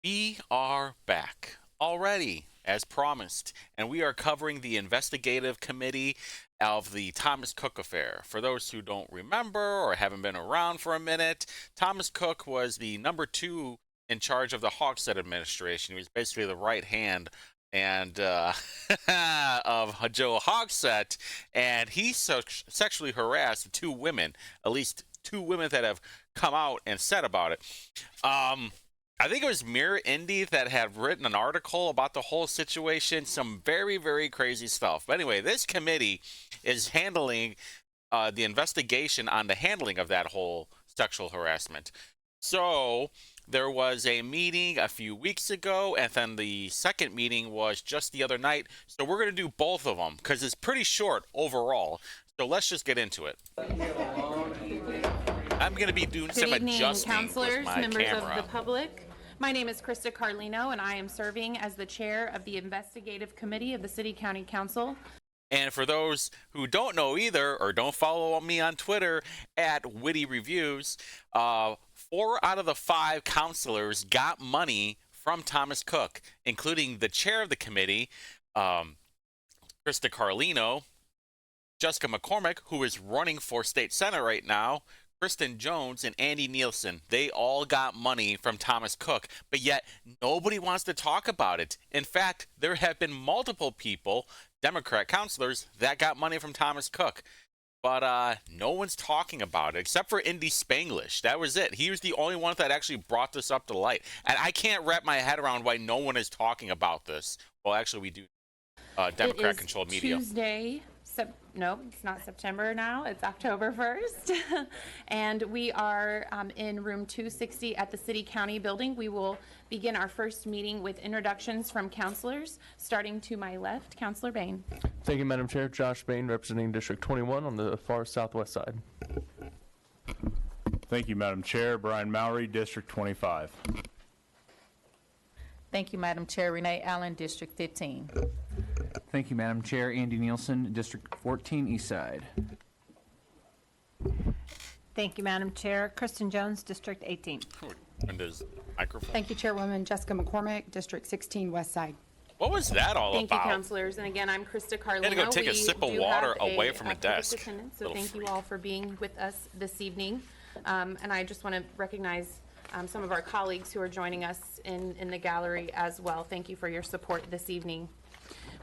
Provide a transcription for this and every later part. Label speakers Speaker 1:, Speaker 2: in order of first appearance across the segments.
Speaker 1: We are back already, as promised, and we are covering the investigative committee of the Thomas Cook affair. For those who don't remember or haven't been around for a minute, Thomas Cook was the number two in charge of the Hawkset administration. He was basically the right hand and of Joe Hogsett, and he sexually harassed two women, at least two women that have come out and said about it. I think it was Mirror Indie that had written an article about the whole situation. Some very, very crazy stuff. But anyway, this committee is handling the investigation on the handling of that whole sexual harassment. So there was a meeting a few weeks ago, and then the second meeting was just the other night. So we're going to do both of them because it's pretty short overall. So let's just get into it. I'm going to be doing some adjusting with my
Speaker 2: members
Speaker 1: camera.
Speaker 2: of the public. My name is Krista Carlino, and I am serving as the chair of the Investigative Committee of the City County Council.
Speaker 1: And for those who don't know either, or don't follow me on Twitter at Witty Reviews, 4 out of the 5 counselors got money from Thomas Cook, including the chair of the committee, Krista Carlino, Jessica McCormick, who is running for state senate right now, Kristen Jones, and Andy Nielsen. They all got money from Thomas Cook, but yet nobody wants to talk about it. In fact, there have been multiple people, Democrat counselors, that got money from Thomas Cook. But no one's talking about it, except for Indy Spanglish. That was it. He was the only one that actually brought this up to light. And I can't wrap my head around why no one is talking about this. Well, actually, we do. Democrat-controlled media.
Speaker 2: Tuesday. No, it's not September now. It's October 1st. And we are in room 260 at the City County building. We will begin our first meeting with introductions from counselors. Starting to my left, Councilor Bain.
Speaker 3: Thank you, Madam Chair. Josh Bain, representing District 21 on the far southwest side.
Speaker 4: Thank you, Madam Chair. Brian Mowry, District 25.
Speaker 5: Thank you, Madam Chair. Renee Allen, District 15.
Speaker 6: Thank you, Madam Chair. Andy Nielsen, District 14, East Side.
Speaker 7: Thank you, Madam Chair. Kristen Jones, District 18.
Speaker 1: And his microphone.
Speaker 8: Thank you, Chairwoman Jessica McCormick, District 16, West Side.
Speaker 1: What was that all
Speaker 2: Thank
Speaker 1: about?
Speaker 2: you, counselors. And again, I'm Krista Carlino.
Speaker 1: I had to go take a sip of water away from the desk.
Speaker 2: So thank you all for being with us this evening. And I just want to recognize some of our colleagues who are joining us in the gallery as well. Thank you for your support this evening.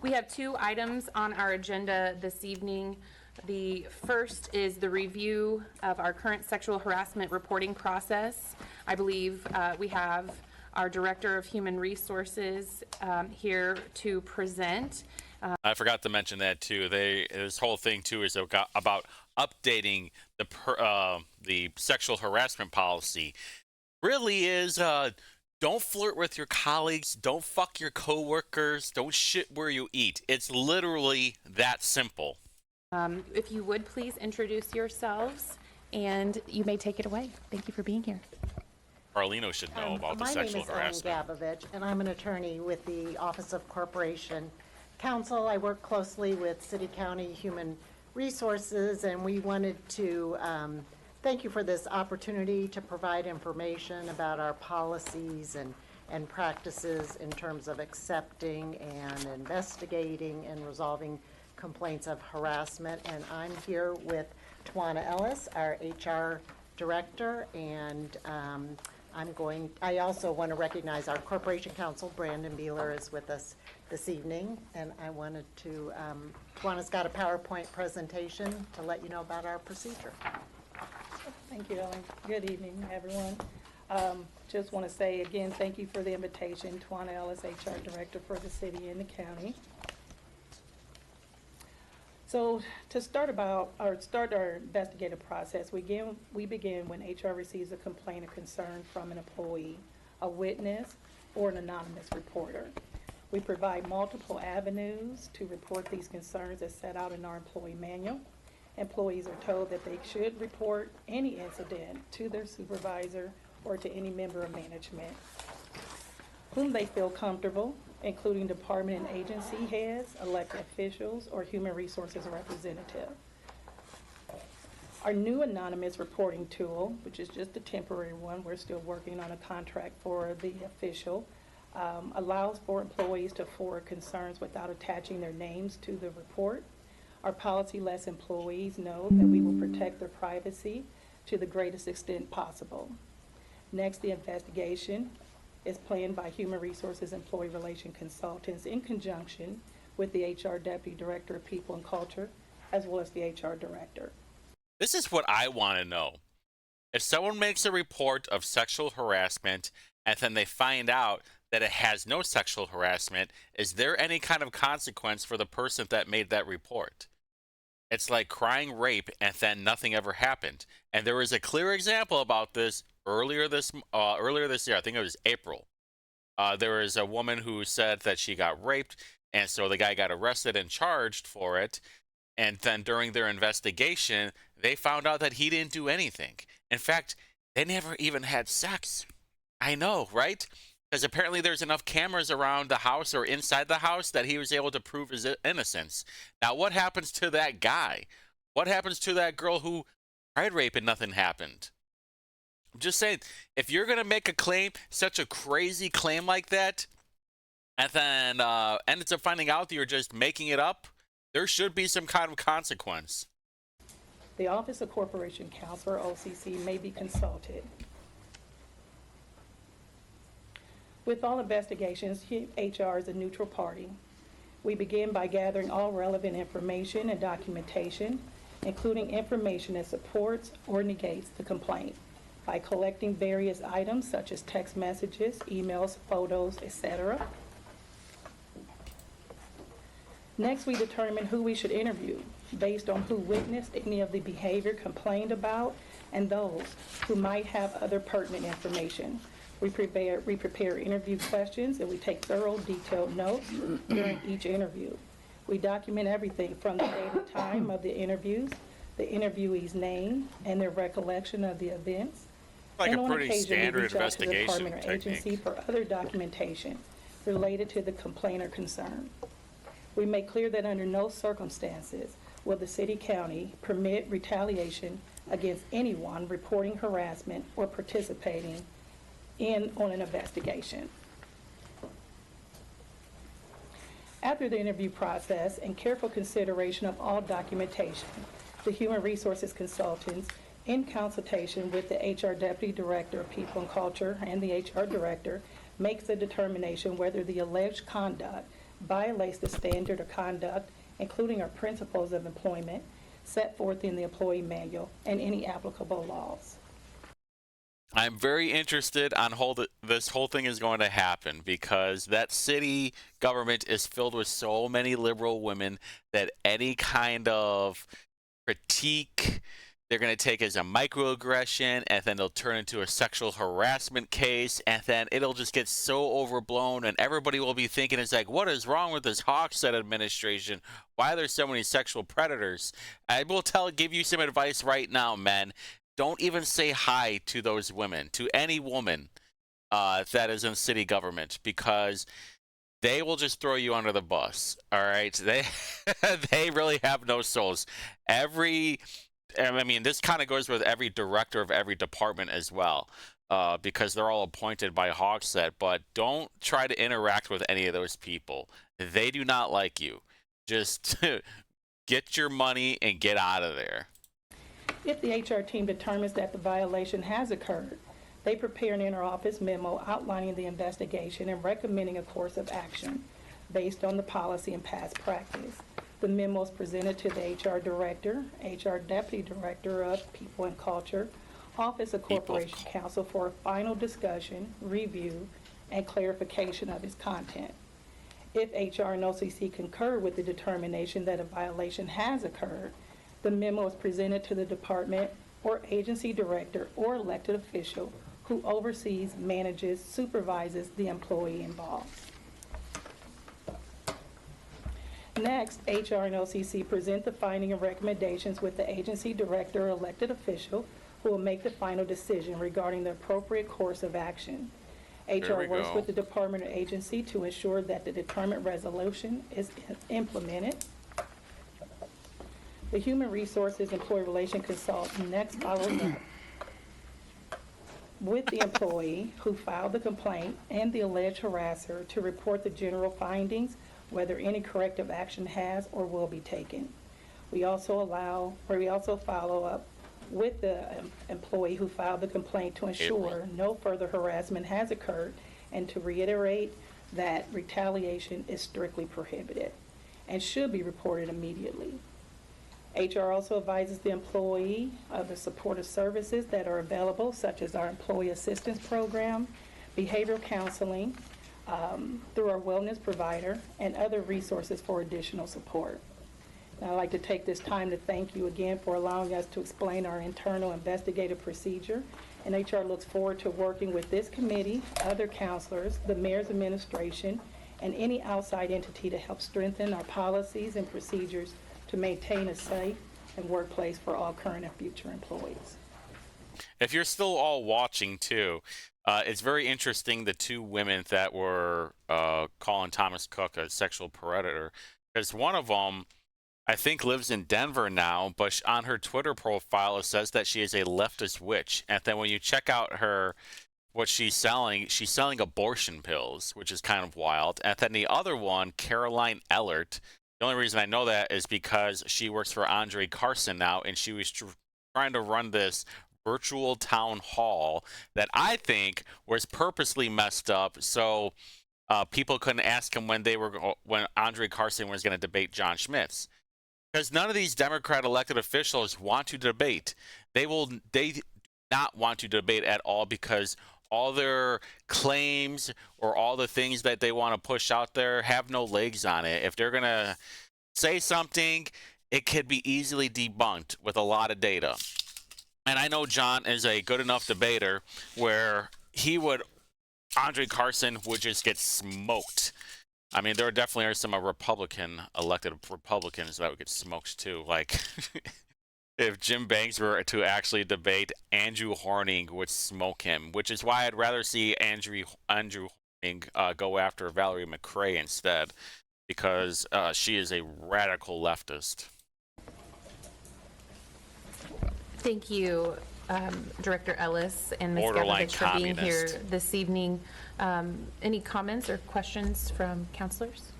Speaker 2: We have 2 items on our agenda this evening. The first is the review of our current sexual harassment reporting process. I believe we have our Director of Human Resources here to present.
Speaker 1: I forgot to mention that too. This whole thing too is about updating the sexual harassment policy. Really is don't flirt with your colleagues, don't fuck your coworkers, don't shit where you eat. It's literally that simple.
Speaker 2: If you would please introduce yourselves, and you may take it away. Thank you for being here.
Speaker 1: Carlino should know about the sexual harassment.
Speaker 9: My name is Ellen Gabovich, and I'm an attorney with the Office of Corporation Counsel. I work closely with City County Human Resources, and we wanted to thank you for this opportunity to provide information about our policies and practices in terms of accepting and investigating and resolving complaints of harassment. And I'm here with Tawana Ellis, our HR director, and I also want to recognize our Corporation Counsel, Brandon Beeler, is with us this evening, and I wanted to, Tawana's got a PowerPoint presentation to let you know about our procedure.
Speaker 10: Thank you, Ellen. Good evening, everyone. Just want to say again, thank you for the invitation. Tawana Ellis, HR Director for the city and the county. So to start our investigative process, we begin when HR receives a complaint or concern from an employee, a witness, or an anonymous reporter. We provide multiple avenues to report these concerns as set out in our employee manual. Employees are told that they should report any incident to their supervisor or to any member of management whom they feel comfortable, including department and agency heads, elected officials, or human resources representative. Our new anonymous reporting tool, which is just a temporary one, we're still working on a contract for the official, allows for employees to forward concerns without attaching their names to the report. Our policy lets employees know that we will protect their privacy to the greatest extent possible. Next, the investigation is planned by Human Resources Employee Relation Consultants in conjunction with the HR Deputy Director of People and Culture, as well as the HR Director.
Speaker 1: This is what I want to know. If someone makes a report of sexual harassment and then they find out that it has no sexual harassment, is there any kind of consequence for the person that made that report? It's like crying rape and then nothing ever happened. And there was a clear example about this earlier this year. I think it was April. There was a woman who said that she got raped, and so the guy got arrested and charged for it. And then during their investigation, they found out that he didn't do anything. In fact, they never even had sex. I know, right? Because apparently there's enough cameras around the house or inside the house that he was able to prove his innocence. Now, what happens to that guy? What happens to that girl who tried rape and nothing happened? I'm just saying, if you're going to make a claim, such a crazy claim like that, and then ends up finding out that you're just making it up, there should be some kind of consequence.
Speaker 10: The Office of Corporation Counsel, or OCC, may be consulted. With all investigations, HR is a neutral party. We begin by gathering all relevant information and documentation, including information that supports or negates the complaint, by collecting various items such as text messages, emails, photos, etc. Next, we determine who we should interview based on who witnessed any of the behavior complained about and those who might have other pertinent information. We prepare interview questions, and we take thorough, detailed notes during each interview. We document everything from the date and time of the interviews, the interviewee's name, and their recollection of the events.
Speaker 1: Like
Speaker 10: and
Speaker 1: a
Speaker 10: on
Speaker 1: pretty
Speaker 10: occasion, we
Speaker 1: standard
Speaker 10: reach out to the
Speaker 1: investigation
Speaker 10: department or agency
Speaker 1: technique.
Speaker 10: for other documentation related to the complaint or concern. We make clear that under no circumstances will the city county permit retaliation against anyone reporting harassment or participating on an investigation. After the interview process and careful consideration of all documentation, the Human Resources Consultants, in consultation with the HR Deputy Director of People and Culture and the HR Director, makes a determination whether the alleged conduct violates the standard of conduct, including our principles of employment set forth in the employee manual and any applicable laws.
Speaker 1: I'm very interested on how this whole thing is going to happen, because that city government is filled with so many liberal women that any kind of critique they're going to take as a microaggression, and then they'll turn into a sexual harassment case, and then it'll just get so overblown, and everybody will be thinking, it's like, what is wrong with this Hogsett administration? Why are there so many sexual predators? I will give you some advice right now, men. Don't even say hi to those women, to any woman that is in city government, because they will just throw you under the bus. All right, they really have no souls. This kind of goes with every director of every department as well, because they're all appointed by Hogsett. But don't try to interact with any of those people. They do not like you. Just get your money and get out of there.
Speaker 10: If the HR team determines that the violation has occurred, they prepare an inter-office memo outlining the investigation and recommending a course of action based on the policy and past practice. The memo is presented to the HR Director, HR Deputy Director of People and Culture, Office of Corporation Counsel for a final discussion, review, and clarification of its content. If HR and OCC concur with the determination that a violation has occurred, the memo is presented to the department or agency director or elected official who oversees, manages, supervises the employee involved. Next, HR and OCC present the finding and recommendations with the agency director or elected official who will make the final decision regarding the appropriate course of action. HR works with the department or agency to ensure that the determined resolution is implemented. The Human Resources Employee Relation Consultant next follows up with the employee who filed the complaint and the alleged harasser to report the general findings, whether any corrective action has or will be taken. We also follow up with the employee who filed the complaint to ensure no further harassment has occurred and to reiterate that retaliation is strictly prohibited and should be reported immediately. HR also advises the employee of the supportive services that are available, such as our Employee Assistance Program, behavioral counseling, through our wellness provider, and other resources for additional support. Now, I'd like to take this time to thank you again for allowing us to explain our internal investigative procedure, and HR looks forward to working with this committee, other counselors, the mayor's administration, and any outside entity to help strengthen our policies and procedures to maintain a safe and workplace for all current and future employees.
Speaker 1: If you're still all watching too, it's very interesting the two women that were calling Thomas Cook a sexual predator, because one of them I think lives in Denver now, but on her Twitter profile it says that she is a leftist witch, and then when you check out what she's selling abortion pills, which is kind of wild. And then the other one, Caroline Ellert, the only reason I know that is because she works for Andre Carson now, and she was trying to run this virtual town hall that I think was purposely messed up so people couldn't ask him when Andre Carson was going to debate John Schmitz. Because none of these Democrat elected officials want to debate. They do not want to debate at all, because all their claims or all the things that they want to push out there have no legs on it. If they're going to say something, it could be easily debunked with a lot of data. And I know John is a good enough debater where Andre Carson would just get smoked. I mean, there definitely are some elected Republicans that would get smoked too. Like, if Jim Banks were to actually debate, Andrew Horning would smoke him, which is why I'd rather see Andrew Horning go after Valerie McRae instead, because she is a radical leftist.
Speaker 2: Thank you, Director Ellis and Ms.
Speaker 1: Borderline
Speaker 2: Gavovich, for being here
Speaker 1: communist.
Speaker 2: this evening. Any comments or questions from counselors?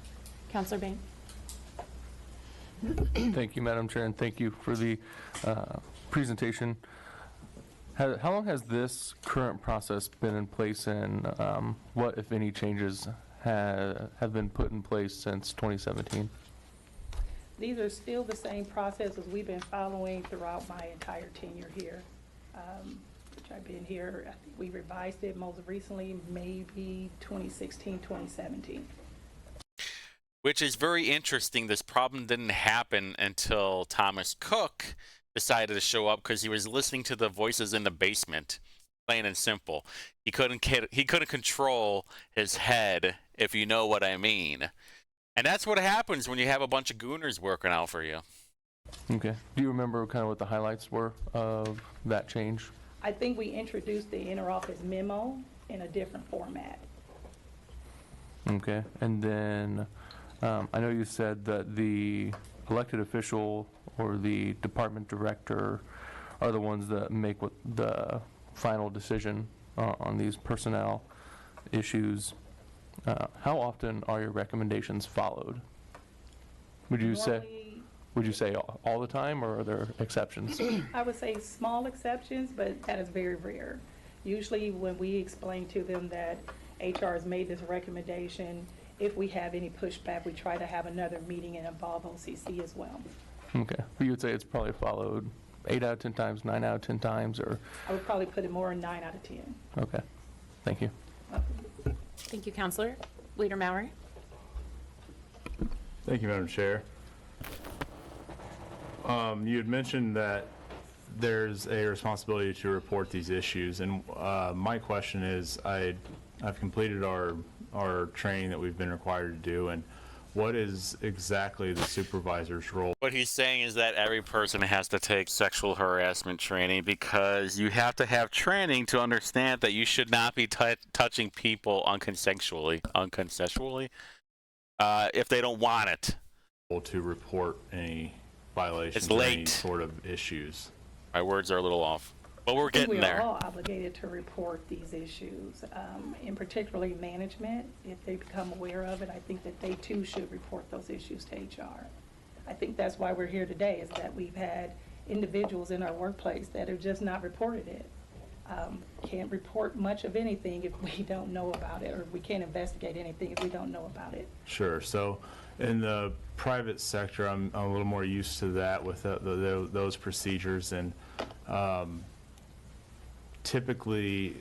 Speaker 2: Counselor Bain?
Speaker 3: Thank you, Madam Chair, and thank you for the presentation. How long has this current process been in place, and what, if any, changes have been put in place since 2017?
Speaker 10: These are still the same processes we've been following throughout my entire tenure here. Which I've been here, I think we revised it most recently, maybe 2016, 2017.
Speaker 1: Which is very interesting. This problem didn't happen until Thomas Cook decided to show up, because he was listening to the voices in the basement, plain and simple. He couldn't control his head, if you know what I mean. And that's what happens when you have a bunch of gooners working out for you.
Speaker 3: Okay. Do you remember kind of what the highlights were of that change?
Speaker 10: I think we introduced the interoffice memo in a different format.
Speaker 3: Okay. And then I know you said that the elected official or the department director are the ones that make the final decision on these personnel issues. How often are your recommendations followed? Would you say all the time, or are there exceptions?
Speaker 10: I would say small exceptions, but that is very rare. Usually when we explain to them that HR has made this recommendation, if we have any pushback, we try to have another meeting and involve OCC as well.
Speaker 3: Okay. But you would say it's probably followed 8 out of 10 times, 9 out of 10 times, or?
Speaker 10: I would probably put it more in 9 out of 10.
Speaker 3: Okay. Thank you.
Speaker 2: Thank you, Counselor. Leader Mowery?
Speaker 4: Thank you, Madam Chair. You had mentioned that there's a responsibility to report these issues, and my question is, I've completed our training that we've been required to do, and what is exactly the supervisor's role?
Speaker 1: What he's saying is that every person has to take sexual harassment training, because you have to have training to understand that you should not be touching people unconsensually, if they don't want it.
Speaker 4: To report any violations
Speaker 1: It's
Speaker 4: or any
Speaker 1: late.
Speaker 4: sort of issues.
Speaker 1: My words are a little off, but we're
Speaker 10: I think
Speaker 1: getting
Speaker 10: we are
Speaker 1: there.
Speaker 10: all obligated to report these issues, and particularly management. If they become aware of it, I think that they too should report those issues to HR. I think that's why we're here today, is that we've had individuals in our workplace that have just not reported it. Can't report much of anything if we don't know about it, or we can't investigate anything if we don't know about it.
Speaker 4: Sure. So in the private sector, I'm a little more used to that with those procedures. And typically,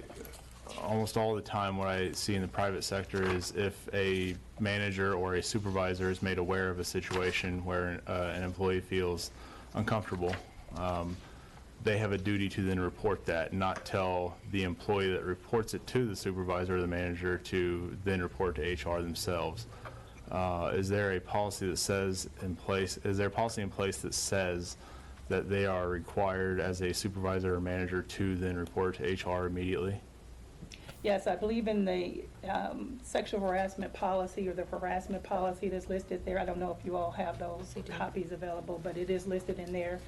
Speaker 4: almost all the time, what I see in the private sector is if a manager or a supervisor is made aware of a situation where an employee feels uncomfortable, they have a duty to then report that, not tell the employee that reports it to the supervisor or the manager to then report to HR themselves. Is there a policy that says in place, is there a policy in place that says that they are required as a supervisor or manager to then report to HR immediately?
Speaker 10: Yes, I believe in the sexual harassment policy, or the harassment policy that's listed there. I don't know if you all have those copies available, but it is listed in there.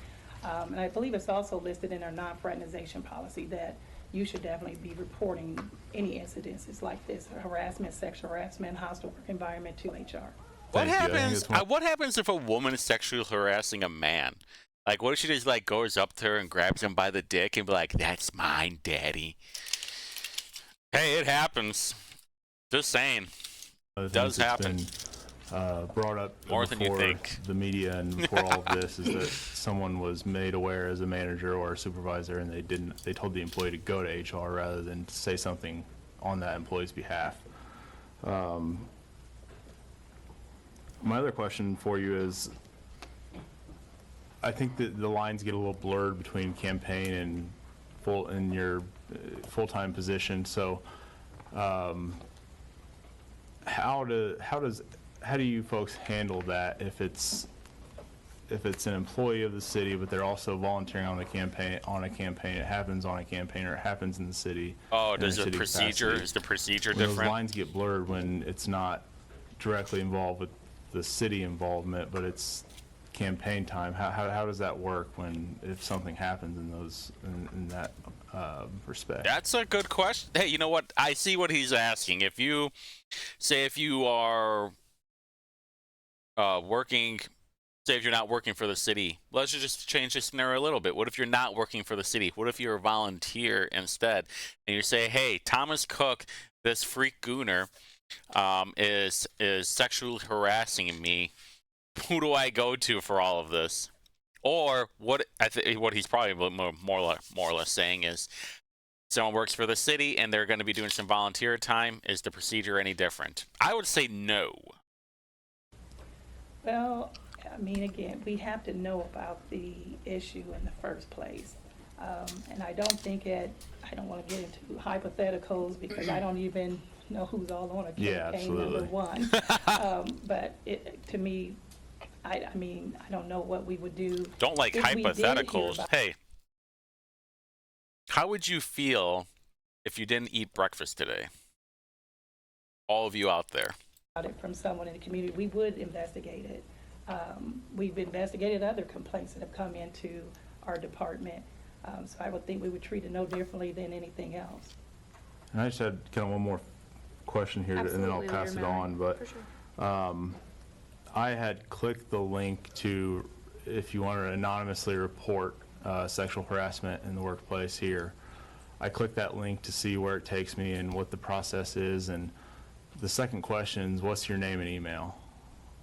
Speaker 10: And I believe it's also listed in our non-fraternization policy that you should definitely be reporting any incidences like this, harassment, sexual harassment, hostile work environment, to HR.
Speaker 1: What
Speaker 4: Thank you. I think
Speaker 1: happens?
Speaker 4: it's one-
Speaker 1: What happens if a woman is sexually harassing a man? Like, what if she just like goes up to her and grabs him by the dick and be like, "That's mine, daddy"? Hey, it happens. Just saying.
Speaker 4: Other things
Speaker 1: Does
Speaker 4: that's
Speaker 1: happen.
Speaker 4: been brought up
Speaker 1: More than you
Speaker 4: before
Speaker 1: think.
Speaker 4: the media and before all of this is that someone was made aware as a manager or a supervisor, and they told the employee to go to HR rather than to say something on that employee's behalf. My other question for you is, I think that the lines get a little blurred between campaign and your full-time position. So, how do you folks handle that if it's an employee of the city, but they're also volunteering on a campaign, it happens on a campaign, or it happens in the city?
Speaker 1: Oh,
Speaker 4: in a
Speaker 1: does the
Speaker 4: city
Speaker 1: procedure
Speaker 4: capacity?
Speaker 1: is the procedure
Speaker 4: When those
Speaker 1: different?
Speaker 4: lines get blurred when it's not directly involved with the city involvement, but it's campaign time. How does that work if something happens in that respect?
Speaker 1: That's a good question. Hey, you know what? I see what he's asking. If you are working, say if you're not working for the city, let's just change the scenario a little bit. What if you're not working for the city? What if you're a volunteer instead, and you say, "Hey, Thomas Cook, this freak gooner, is sexually harassing me. Who do I go to for all of this?" Or what he's probably more or less saying is, someone works for the city and they're going to be doing some volunteer time. Is the procedure any different? I would say no.
Speaker 10: Well, I mean, again, we have to know about the issue in the first place. And I don't think I don't want to get into hypotheticals because I don't even know who's all on a
Speaker 4: Yeah,
Speaker 10: campaign, number
Speaker 4: absolutely.
Speaker 10: one. But to me, I mean, I don't know what we would do.
Speaker 1: Don't like
Speaker 10: if we did hear
Speaker 1: hypotheticals.
Speaker 10: about
Speaker 1: Hey, how would you feel if you didn't eat breakfast today? All of you out there.
Speaker 10: it from someone in the community, we would investigate it. We've investigated other complaints that have come into our department. So I would think we would treat it no differently than anything else.
Speaker 4: And I just had kind of one more question here, and then I'll
Speaker 2: Absolutely,
Speaker 4: pass it
Speaker 2: Leader
Speaker 4: on.
Speaker 2: Mallory.
Speaker 4: But
Speaker 2: For sure.
Speaker 4: I had clicked the link to, if you want to anonymously report sexual harassment in the workplace here. I clicked that link to see where it takes me and what the process is. And the second question is, what's your name and email?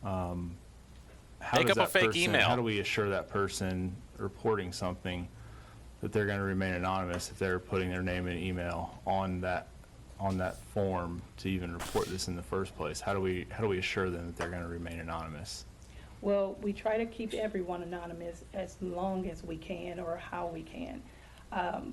Speaker 4: How
Speaker 1: Make
Speaker 4: does
Speaker 1: up a
Speaker 4: that
Speaker 1: fake
Speaker 4: person-
Speaker 1: email.
Speaker 4: How do we assure that person reporting something that they're going to remain anonymous if they're putting their name and email on that form to even report this in the first place? How do we assure them that they're going to remain anonymous?
Speaker 10: Well, we try to keep everyone anonymous as long as we can or how we can.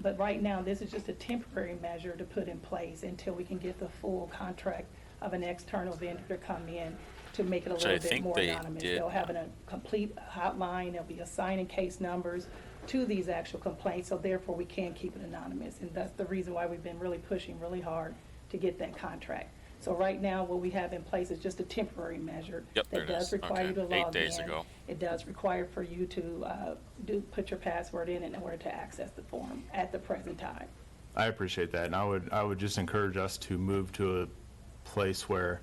Speaker 10: But right now, this is just a temporary measure to put in place until we can get the full contract of an external vendor to come in to make it a
Speaker 1: Which I
Speaker 10: little bit
Speaker 1: think
Speaker 10: more
Speaker 1: they
Speaker 10: anonymous.
Speaker 1: did.
Speaker 10: They'll have a complete hotline, they'll be assigning case numbers to these actual complaints, so therefore we can keep it anonymous. And that's the reason why we've been really pushing really hard to get that contract. So right now, what we have in place is just a temporary measure.
Speaker 1: Yep, there
Speaker 10: That
Speaker 1: it
Speaker 10: does
Speaker 1: is.
Speaker 10: require you to
Speaker 1: Okay, 8
Speaker 10: log in.
Speaker 1: days ago.
Speaker 10: It does require for you to put your password in order to access the form at the present time.
Speaker 4: I appreciate that, and I would just encourage us to move to a place where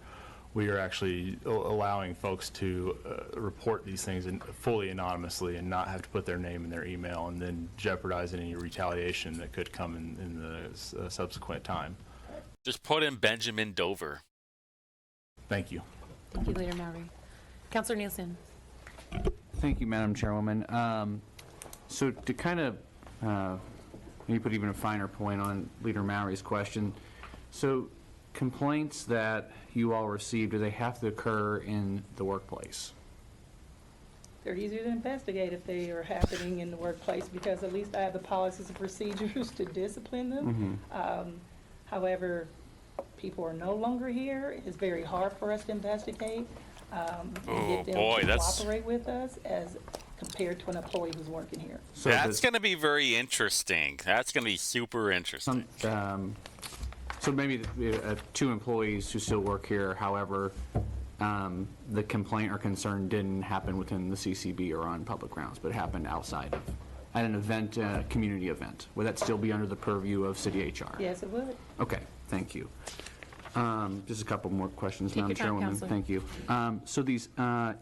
Speaker 4: we are actually allowing folks to report these things fully anonymously and not have to put their name and their email and then jeopardize any retaliation that could come in the subsequent time.
Speaker 1: Just put in Benjamin Dover.
Speaker 4: Thank you.
Speaker 2: Thank you, Leader Mowry. Counselor Nielsen.
Speaker 6: Thank you, Madam Chairwoman. So to kind of maybe put even a finer point on Leader Mowry's question, so complaints that you all receive, do they have to occur in the workplace?
Speaker 10: They're easier to investigate if they are happening in the workplace, because at least I have the policies and procedures to discipline them. However, people are no longer here. It's very hard for us to investigate and get them
Speaker 1: boy,
Speaker 10: to
Speaker 1: that's-
Speaker 10: cooperate with us as compared to an employee who's working here.
Speaker 6: So
Speaker 1: That's going to be very interesting. That's going to be super interesting.
Speaker 6: So maybe two employees who still work here, however, the complaint or concern didn't happen within the CCB or on public grounds, but happened outside of, at an event, community event. Would that still be under the purview of city HR?
Speaker 10: Yes, it would.
Speaker 6: Okay, thank you. Just a couple more questions,
Speaker 2: Take
Speaker 6: Madam
Speaker 2: your time,
Speaker 6: Chairwoman.
Speaker 2: Counselor.
Speaker 6: Thank you. So these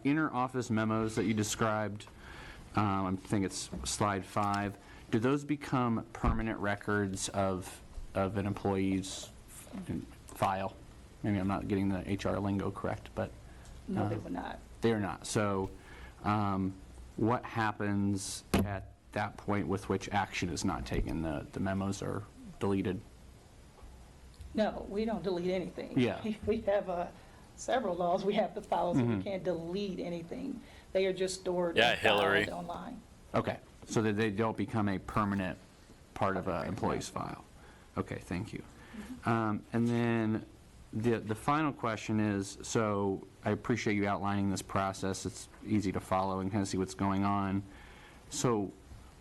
Speaker 6: inter-office memos that you described, I think it's slide 5, do those become permanent records of an employee's file? Maybe I'm not getting the HR lingo correct, but
Speaker 10: No, they would not.
Speaker 6: they are not. So what happens at that point with which action is not taken? The memos are deleted?
Speaker 10: No, we don't delete anything.
Speaker 6: Yeah.
Speaker 10: We have several laws we have to follow, so we can't delete anything. They are just stored
Speaker 1: Yeah,
Speaker 10: and
Speaker 1: Hillary.
Speaker 10: filed online.
Speaker 6: Okay, so that they don't become a permanent part of an employee's file. Okay, thank you. And then the final question is, so I appreciate you outlining this process. It's easy to follow and kind of see what's going on. So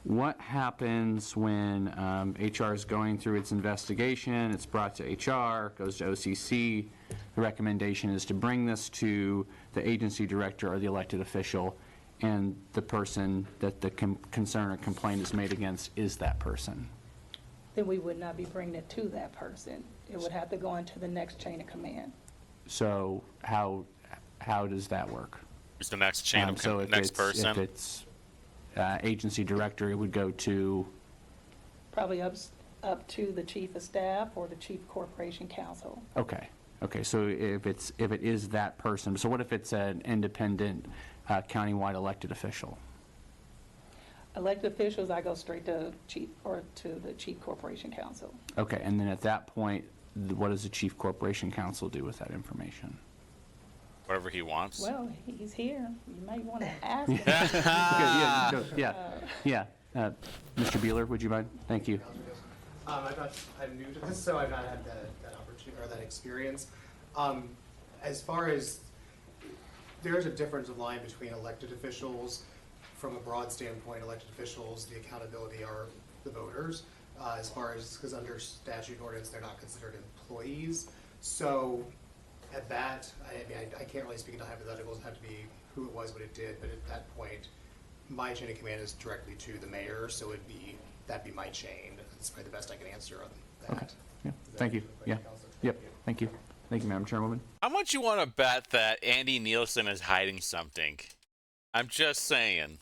Speaker 6: what happens when HR is going through its investigation, it's brought to HR, goes to OCC, the recommendation is to bring this to the agency director or the elected official, and the person that the concern or complaint is made against is that person?
Speaker 10: Then we would not be bringing it to that person. It would have to go into the next chain of command.
Speaker 6: So how does that work?
Speaker 1: Who's the next chain of
Speaker 6: So if
Speaker 1: next
Speaker 6: it's-
Speaker 1: person?
Speaker 6: If it's agency director, it would go to,
Speaker 10: Probably up to the chief of staff or the chief corporation counsel.
Speaker 6: okay, so if it is that person, so what if it's an independent countywide elected official?
Speaker 10: Elected officials, I go straight to chief or to the chief corporation counsel.
Speaker 6: Okay, and then at that point, what does the chief corporation counsel do with that information?
Speaker 1: Whatever he wants.
Speaker 10: Well, he's here. You might want to ask him.
Speaker 6: Yeah. Mr. Beeler, would you mind? Thank you.
Speaker 11: I'm new to this, so I've not had that opportunity or that experience. As far as, there is a difference of line between elected officials. From a broad standpoint, elected officials, the accountability are the voters. As far as, because under statute and ordinance, they're not considered employees. So at that, I can't really speak into hypotheticals. It had to be who it was, what it did. But at that point, my chain of command is directly to the mayor, so that'd be my chain. That's probably the best I can answer on that.
Speaker 6: Okay. Yeah. Thank you. Yeah. Yep. Thank you. Thank you, Madam Chairwoman.
Speaker 1: How much you want to bet that Andy Nielsen is hiding something? I'm just saying.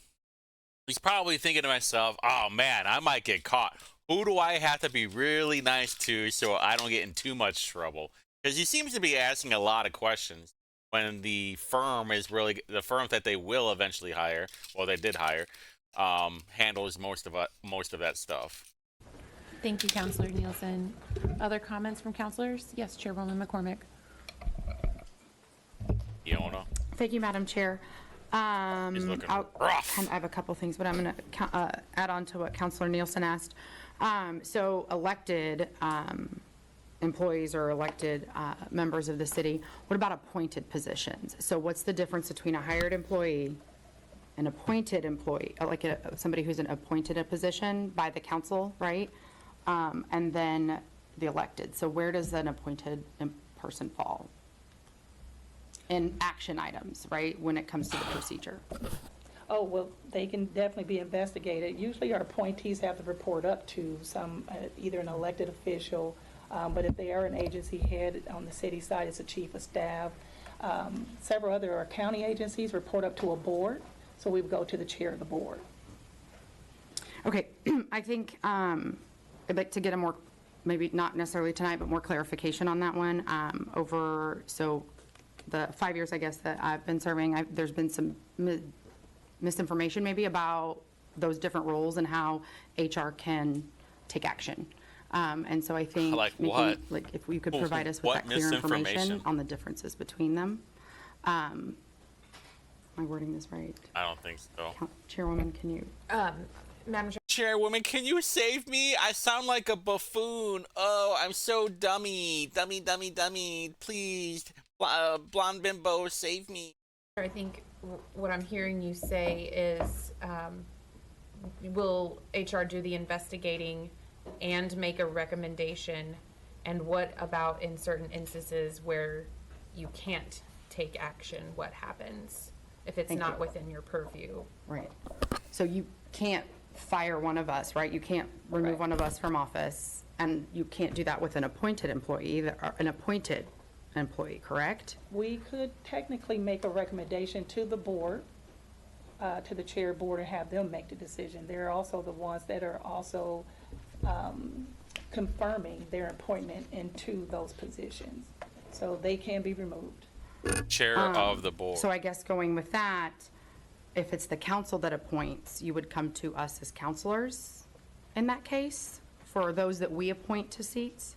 Speaker 1: He's probably thinking to himself, oh man, I might get caught. Who do I have to be really nice to so I don't get in too much trouble? Because he seems to be asking a lot of questions when the firm that they will eventually hire, well, they did hire, handles most of that stuff.
Speaker 2: Thank you, Counselor Nielsen. Other comments from counselors? Yes, Chairwoman McCormick.
Speaker 1: Iona?
Speaker 8: Thank you, Madam Chair.
Speaker 1: He's looking rough.
Speaker 8: I have a couple things, but I'm going to add on to what Counselor Nielsen asked. So elected employees or elected members of the city, what about appointed positions? So what's the difference between a hired employee, an appointed employee, like somebody who's appointed a position by the council, right? And then the elected. So where does an appointed person fall? And action items, right, when it comes to the procedure?
Speaker 10: Oh, well, they can definitely be investigated. Usually our appointees have to report up to either an elected official, but if they are an agency head on the city side, it's a chief of staff. Several other our county agencies report up to a board, so we would go to the chair of the board.
Speaker 8: Okay, I think I'd like to get a more, maybe not necessarily tonight, but more clarification on that one. So the 5 years, I guess, that I've been serving, there's been some misinformation maybe about those different roles and how HR can take action. And so I think
Speaker 1: Like what?
Speaker 8: like if you could provide us with
Speaker 1: What
Speaker 8: that clear information
Speaker 1: misinformation?
Speaker 8: on the differences between them. Am I wording this right?
Speaker 1: I don't think so.
Speaker 8: Chairwoman, can you?
Speaker 2: Madam Chair,
Speaker 1: Chairwoman, can you save me? I sound like a buffoon. Oh, I'm so dummy. Dummy. Please, blonde bimbo, save me.
Speaker 2: I think what I'm hearing you say is, will HR do the investigating and make a recommendation? And what about in certain instances where you can't take action? What happens if it's not within your purview?
Speaker 8: Right. So you can't fire one of us, right? You can't remove one of us from office, and you can't do that with an appointed employee, correct?
Speaker 10: We could technically make a recommendation to the board, to the chair board, and have them make the decision. They're also the ones that are also confirming their appointment into those positions. So they can be removed.
Speaker 1: Chair of the board.
Speaker 8: So I guess going with that, if it's the council that appoints, you would come to us as counselors in that case, for those that we appoint to seats?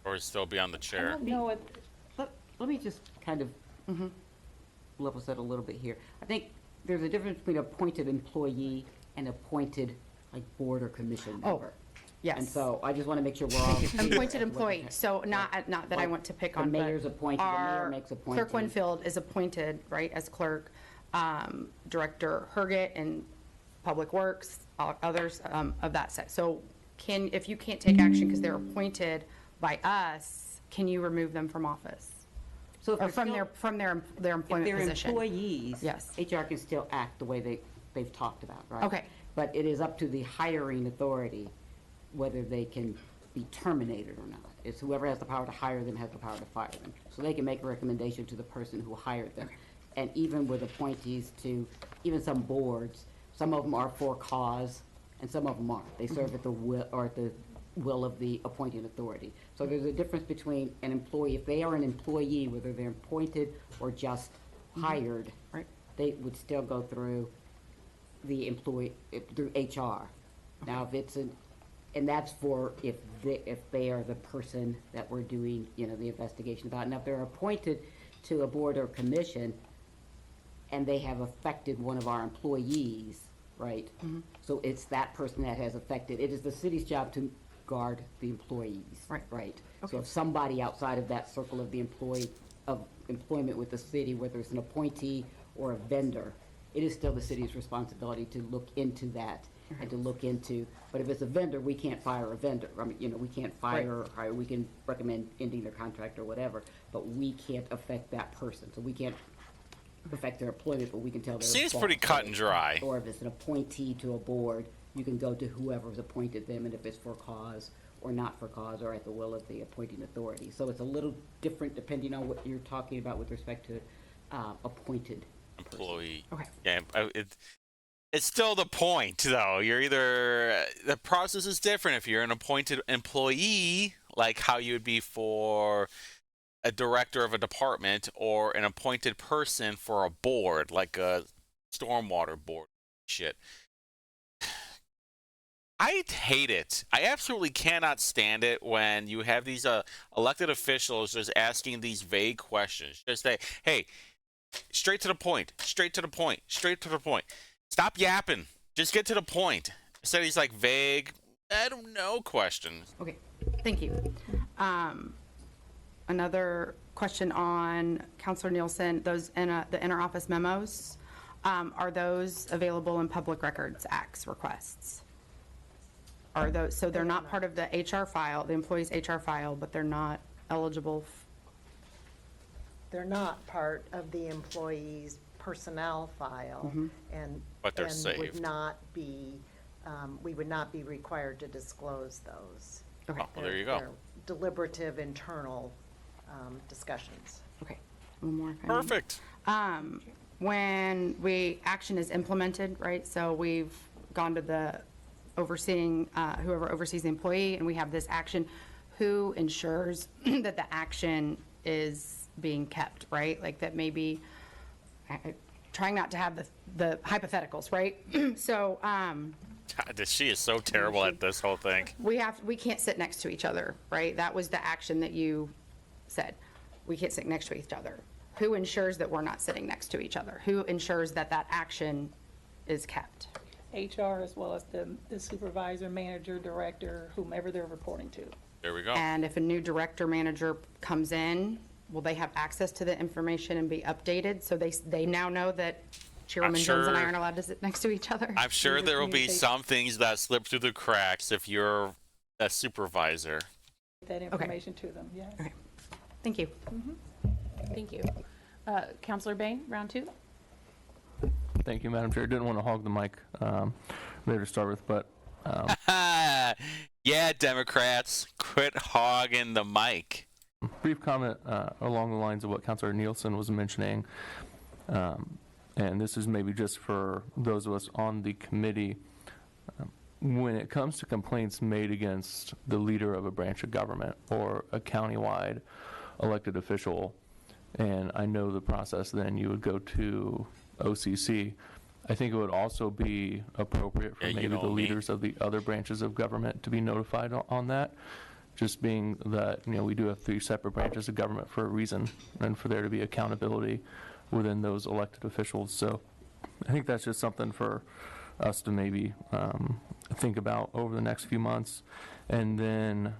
Speaker 1: Or still be on the chair.
Speaker 10: No,
Speaker 12: Let me just kind of level set a little bit here. I think there's a difference between appointed employee and appointed, like, board or commission member.
Speaker 8: Yes.
Speaker 12: And so I just want to make sure we're all clear.
Speaker 8: Appointed employee, so not that I want to pick on,
Speaker 12: The
Speaker 8: but
Speaker 12: mayor's appointed, the mayor
Speaker 8: our
Speaker 12: makes appointees.
Speaker 8: Clerk Winfield is appointed, right, as clerk. Director Herget in Public Works, others of that set. So if you can't take action because they're appointed by us, can you remove them from office?
Speaker 12: So if
Speaker 8: Or
Speaker 12: they're
Speaker 8: from
Speaker 12: still-
Speaker 8: their employment
Speaker 12: If they're
Speaker 8: position?
Speaker 12: employees,
Speaker 8: Yes.
Speaker 12: HR can still act the way they've talked about, right?
Speaker 8: Okay.
Speaker 12: But it is up to the hiring authority whether they can be terminated or not. It's whoever has the power to hire them has the power to fire them. So they can make a recommendation to the person who hired them. And even with appointees to, even some boards, some of them are for cause and some of them aren't. They serve at the will of the appointing authority. So there's a difference between an employee, if they are an employee, whether they're appointed or just hired,
Speaker 8: Right.
Speaker 12: they would still go through the employee, through HR. Now, if it's and that's for if they are the person that we're doing, the investigation about. Now, if they're appointed to a board or commission and they have affected one of our employees, right? So it's that person that has affected, it is the city's job to guard the employees.
Speaker 8: Right.
Speaker 12: Right. So if somebody outside of that circle of the employment with the city, whether it's an appointee or a vendor, it is still the city's responsibility to look into that and to look into, but if it's a vendor, we can't fire a vendor. I mean, we can't fire or hire, we can recommend ending their contract or whatever, but we can't affect that person. So we can't affect their employment, but we can tell their.
Speaker 1: Seems pretty cut and dry.
Speaker 12: Or if it's an appointee to a board, you can go to whoever's appointed them, and if it's for cause or not for cause, or at the will of the appointing authority. So it's a little different depending on what you're talking about with respect to appointed
Speaker 1: Employee.
Speaker 8: Okay.
Speaker 1: Yeah, it's still the point, though. You're either, the process is different if you're an appointed employee, like how you would be for a director of a department, or an appointed person for a board, like a stormwater board. Shit. I hate it. I absolutely cannot stand it when you have these elected officials just asking these vague questions. Just say, hey, straight to the point, straight to the point, straight to the point. Stop yapping. Just get to the point. Instead of these like vague, I don't know questions.
Speaker 8: Okay, thank you. Another question on Counselor Nielsen, those the interoffice memos, are those available in Public Records Act's requests? Are those, so they're not part of the HR file, the employee's HR file, but they're not eligible
Speaker 9: they're not part of the employee's personnel file, and
Speaker 1: But they're
Speaker 9: and
Speaker 1: saved.
Speaker 9: would not be, we would not be required to disclose those.
Speaker 1: Oh, well, there you go.
Speaker 9: They're deliberative internal discussions.
Speaker 8: Okay, one more. if I may.
Speaker 1: Perfect.
Speaker 8: When action is implemented, right, so we've gone to the overseeing, whoever oversees the employee, and we have this action, who ensures that the action is being kept, right? Like that maybe, trying not to have the hypotheticals, right? So,
Speaker 1: God, she is so terrible at this whole thing.
Speaker 8: we can't sit next to each other, right? That was the action that you said. We can't sit next to each other. Who ensures that we're not sitting next to each other? Who ensures that that action is kept?
Speaker 10: HR as well as the supervisor, manager, director, whomever they're reporting to.
Speaker 1: There we go.
Speaker 8: And if a new director, manager comes in, will they have access to the information and be updated? So they now know that Chairwoman Jones and I
Speaker 1: sure-
Speaker 8: aren't allowed to sit next to each other?
Speaker 1: I'm sure there will be
Speaker 10: communication.
Speaker 1: some things that slip through the cracks if you're a supervisor.
Speaker 10: That information to them, yes.
Speaker 8: Okay. Thank you.
Speaker 2: Thank you. Counselor Bain, round two?
Speaker 3: Thank you, Madam Chair. Didn't want to hog the mic there to start with, but
Speaker 1: Yeah, Democrats, quit hogging the mic.
Speaker 3: brief comment along the lines of what Councilor Nielsen was mentioning, and this is maybe just for those of us on the committee. When it comes to complaints made against the leader of a branch of government or a countywide elected official, and I know the process, then you would go to OCC. I think it would also be appropriate for
Speaker 1: Yeah, you
Speaker 3: maybe
Speaker 1: know
Speaker 3: the
Speaker 1: me.
Speaker 3: leaders of the other branches of government to be notified on that. Just being that, we do have 3 separate branches of government for a reason, and for there to be accountability within those elected officials. So I think that's just something for us to maybe think about over the next few months. And then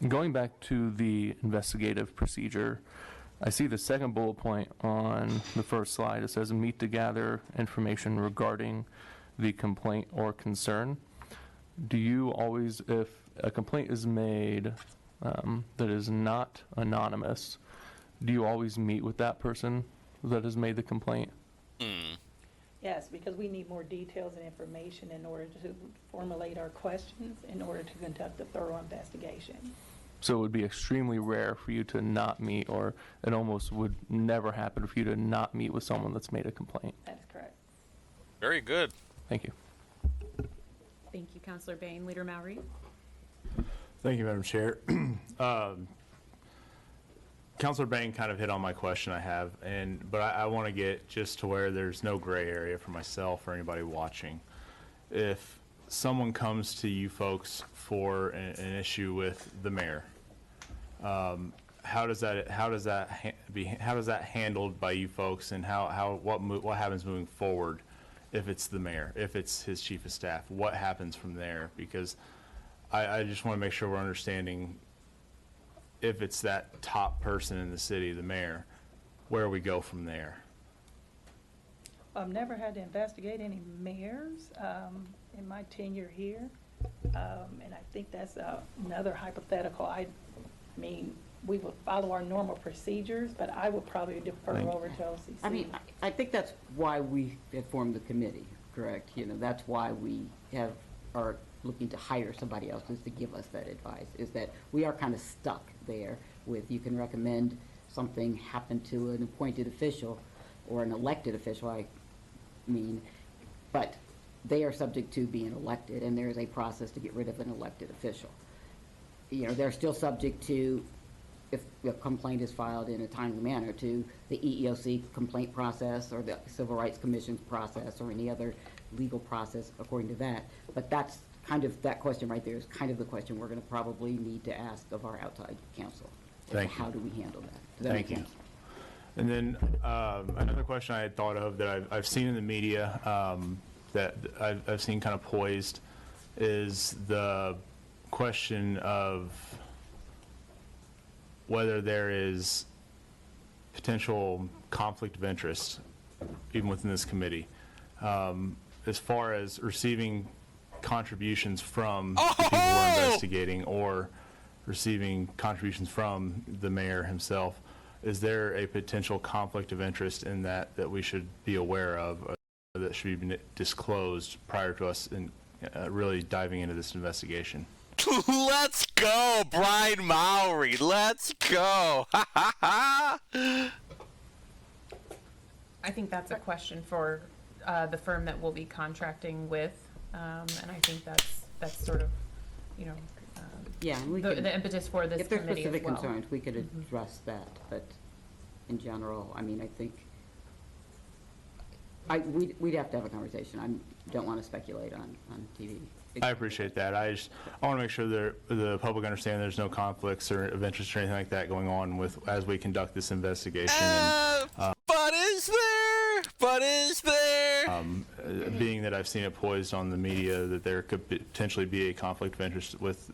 Speaker 3: going back to the investigative procedure, I see the second bullet point on the first slide. It says, meet to gather information regarding the complaint or concern. Do you always, if a complaint is made that is not anonymous, do you always meet with that person that has made the complaint?
Speaker 10: Yes, because we need more details and information in order to formulate our questions, in order to conduct a thorough investigation.
Speaker 3: So it would be extremely rare for you to not meet, or it almost would never happen for you to not meet with someone that's made a complaint.
Speaker 10: That's correct.
Speaker 1: Very good.
Speaker 3: Thank you.
Speaker 2: Thank you, Counselor Bain. Leader Mowry?
Speaker 4: Thank you, Madam Chair. Councilor Bain kind of hit on my question I have, but I want to get just to where there's no gray area for myself or anybody watching. If someone comes to you folks for an issue with the mayor, how does that handled by you folks, and what happens moving forward if it's the mayor, if it's his chief of staff? What happens from there? Because I just want to make sure we're understanding, if it's that top person in the city, the mayor, where we go from there.
Speaker 10: I've never had to investigate any mayors in my tenure here, and I think that's another hypothetical. I mean, we would follow our normal procedures, but I would probably defer over to OCC.
Speaker 12: I mean, I think that's why we have formed the committee, correct? That's why we are looking to hire somebody else, is to give us that advice, is that we are kind of stuck there with, you can recommend something happen to an appointed official or an elected official, I mean, but they are subject to being elected, and there is a process to get rid of an elected official. They're still subject to, if a complaint is filed in a timely manner, to the EEOC complaint process or the Civil Rights Commission's process or any other legal process according to that. But that's kind of, that question right there is kind of the question we're going to probably need to ask of our outside counsel.
Speaker 4: Thank you.
Speaker 12: How do we handle that? Does that
Speaker 4: Thank
Speaker 12: make
Speaker 4: you.
Speaker 12: sense?
Speaker 4: And then another question I had thought of that I've seen in the media that I've seen kind of poised is the question of whether there is potential conflict of interest even within this committee, as far as receiving contributions from the people we're investigating or receiving contributions from the mayor himself. is there a potential conflict of interest in that we should be aware of, that should be disclosed prior to us in really diving into this investigation?
Speaker 1: Let's go, Brian Mowry. Let's go.
Speaker 2: I think that's a question for the firm that we'll be contracting with, and I think that's sort of, you know,
Speaker 12: Yeah, we
Speaker 2: the
Speaker 12: could,
Speaker 2: impetus for this
Speaker 12: if there's
Speaker 2: committee as
Speaker 12: specific
Speaker 2: well.
Speaker 12: concerns, we could address that, but in general, I mean, I think, we'd have to have a conversation. I don't want to speculate on TV.
Speaker 4: I appreciate that. I want to make sure that the public understand there's no conflicts or of interest or anything like that going on as we conduct this investigation.
Speaker 1: But is there? But is there?
Speaker 4: Being that I've seen it poised on the media that there could potentially be a conflict of interest with,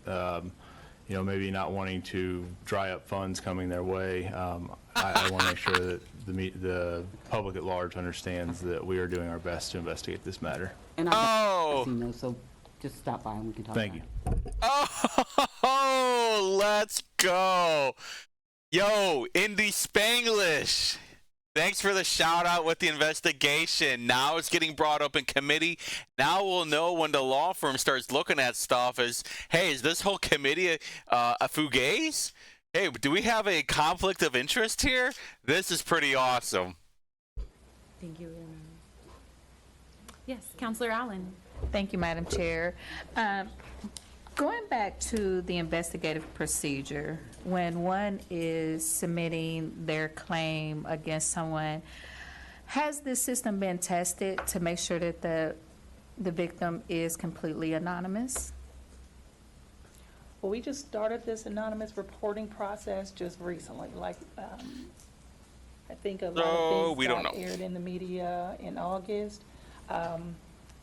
Speaker 4: maybe not wanting to dry up funds coming their way. I want to make sure that the public at large understands that we are doing our best to investigate this matter.
Speaker 12: And I've seen those, so just stop by and we can talk about
Speaker 4: Thank you.
Speaker 12: it.
Speaker 1: Oh, let's go. Yo, Indy Spanglish. Thanks for the shout out with the investigation. Now it's getting brought up in committee. Now we'll know when the law firm starts looking at stuff as, hey, is this whole committee a fugazi? Hey, do we have a conflict of interest here? This is pretty awesome.
Speaker 2: Thank you. Yes, Counselor Allen.
Speaker 5: Thank you, Madam Chair. Going back to the investigative procedure, when one is submitting their claim against someone, has this system been tested to make sure that the victim is completely anonymous?
Speaker 10: Well, we just started this anonymous reporting process just recently, like, I think a lot of things got aired in the media in August.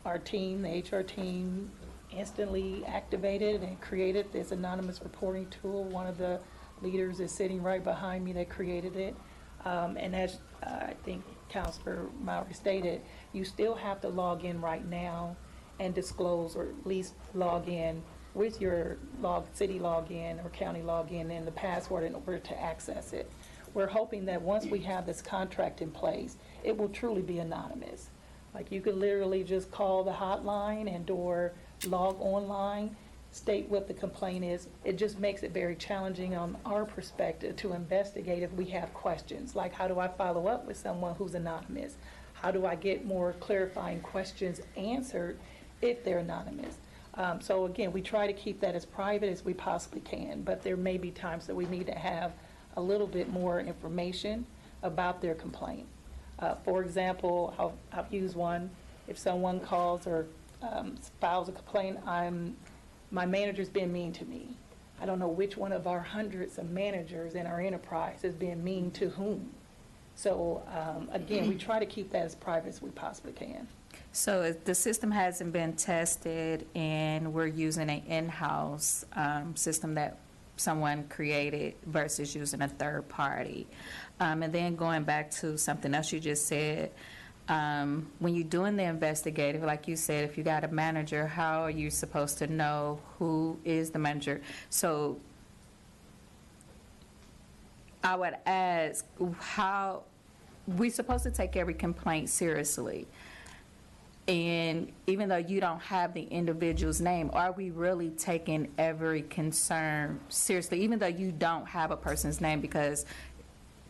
Speaker 10: Our team, the HR team, instantly activated and created this anonymous reporting tool. One of the leaders is sitting right behind me that created it. And as I think Councilor Mowry stated, you still have to log in right now and disclose, or at least log in with your city login or county login and the password in order to access it. We're hoping that once we have this contract in place, it will truly be anonymous. Like, you could literally just call the hotline and or log online, state what the complaint is. It just makes it very challenging on our perspective to investigate if we have questions. Like, how do I follow up with someone who's anonymous? How do I get more clarifying questions answered if they're anonymous? So again, we try to keep that as private as we possibly can, but there may be times that we need to have a little bit more information about their complaint. For example, I'll use one. If someone calls or files a complaint, my manager's been mean to me. I don't know which one of our hundreds of managers in our enterprise is being mean to whom. So again, we try to keep that as private as we possibly can.
Speaker 5: So if the system hasn't been tested and we're using an in-house system that someone created versus using a third party. And then going back to something else you just said, when you're doing the investigative, like you said, if you got a manager, how are you supposed to know who is the manager? So I would ask, how we're supposed to take every complaint seriously. And even though you don't have the individual's name, are we really taking every concern seriously, even though you don't have a person's name? Because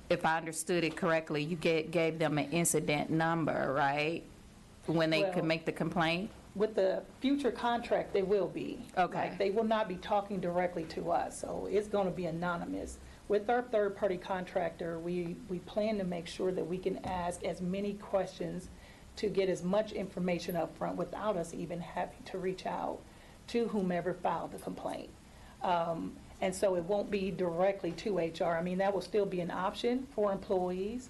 Speaker 5: if I understood it correctly, you gave them an incident number, right, when they could make the complaint?
Speaker 10: With the future contract, they will be.
Speaker 5: Okay.
Speaker 10: Like, they will not be talking directly to us, so it's going to be anonymous. With our third-party contractor, we plan to make sure that we can ask as many questions to get as much information up front without us even having to reach out to whomever filed the complaint. And so it won't be directly to HR. I mean, that will still be an option for employees.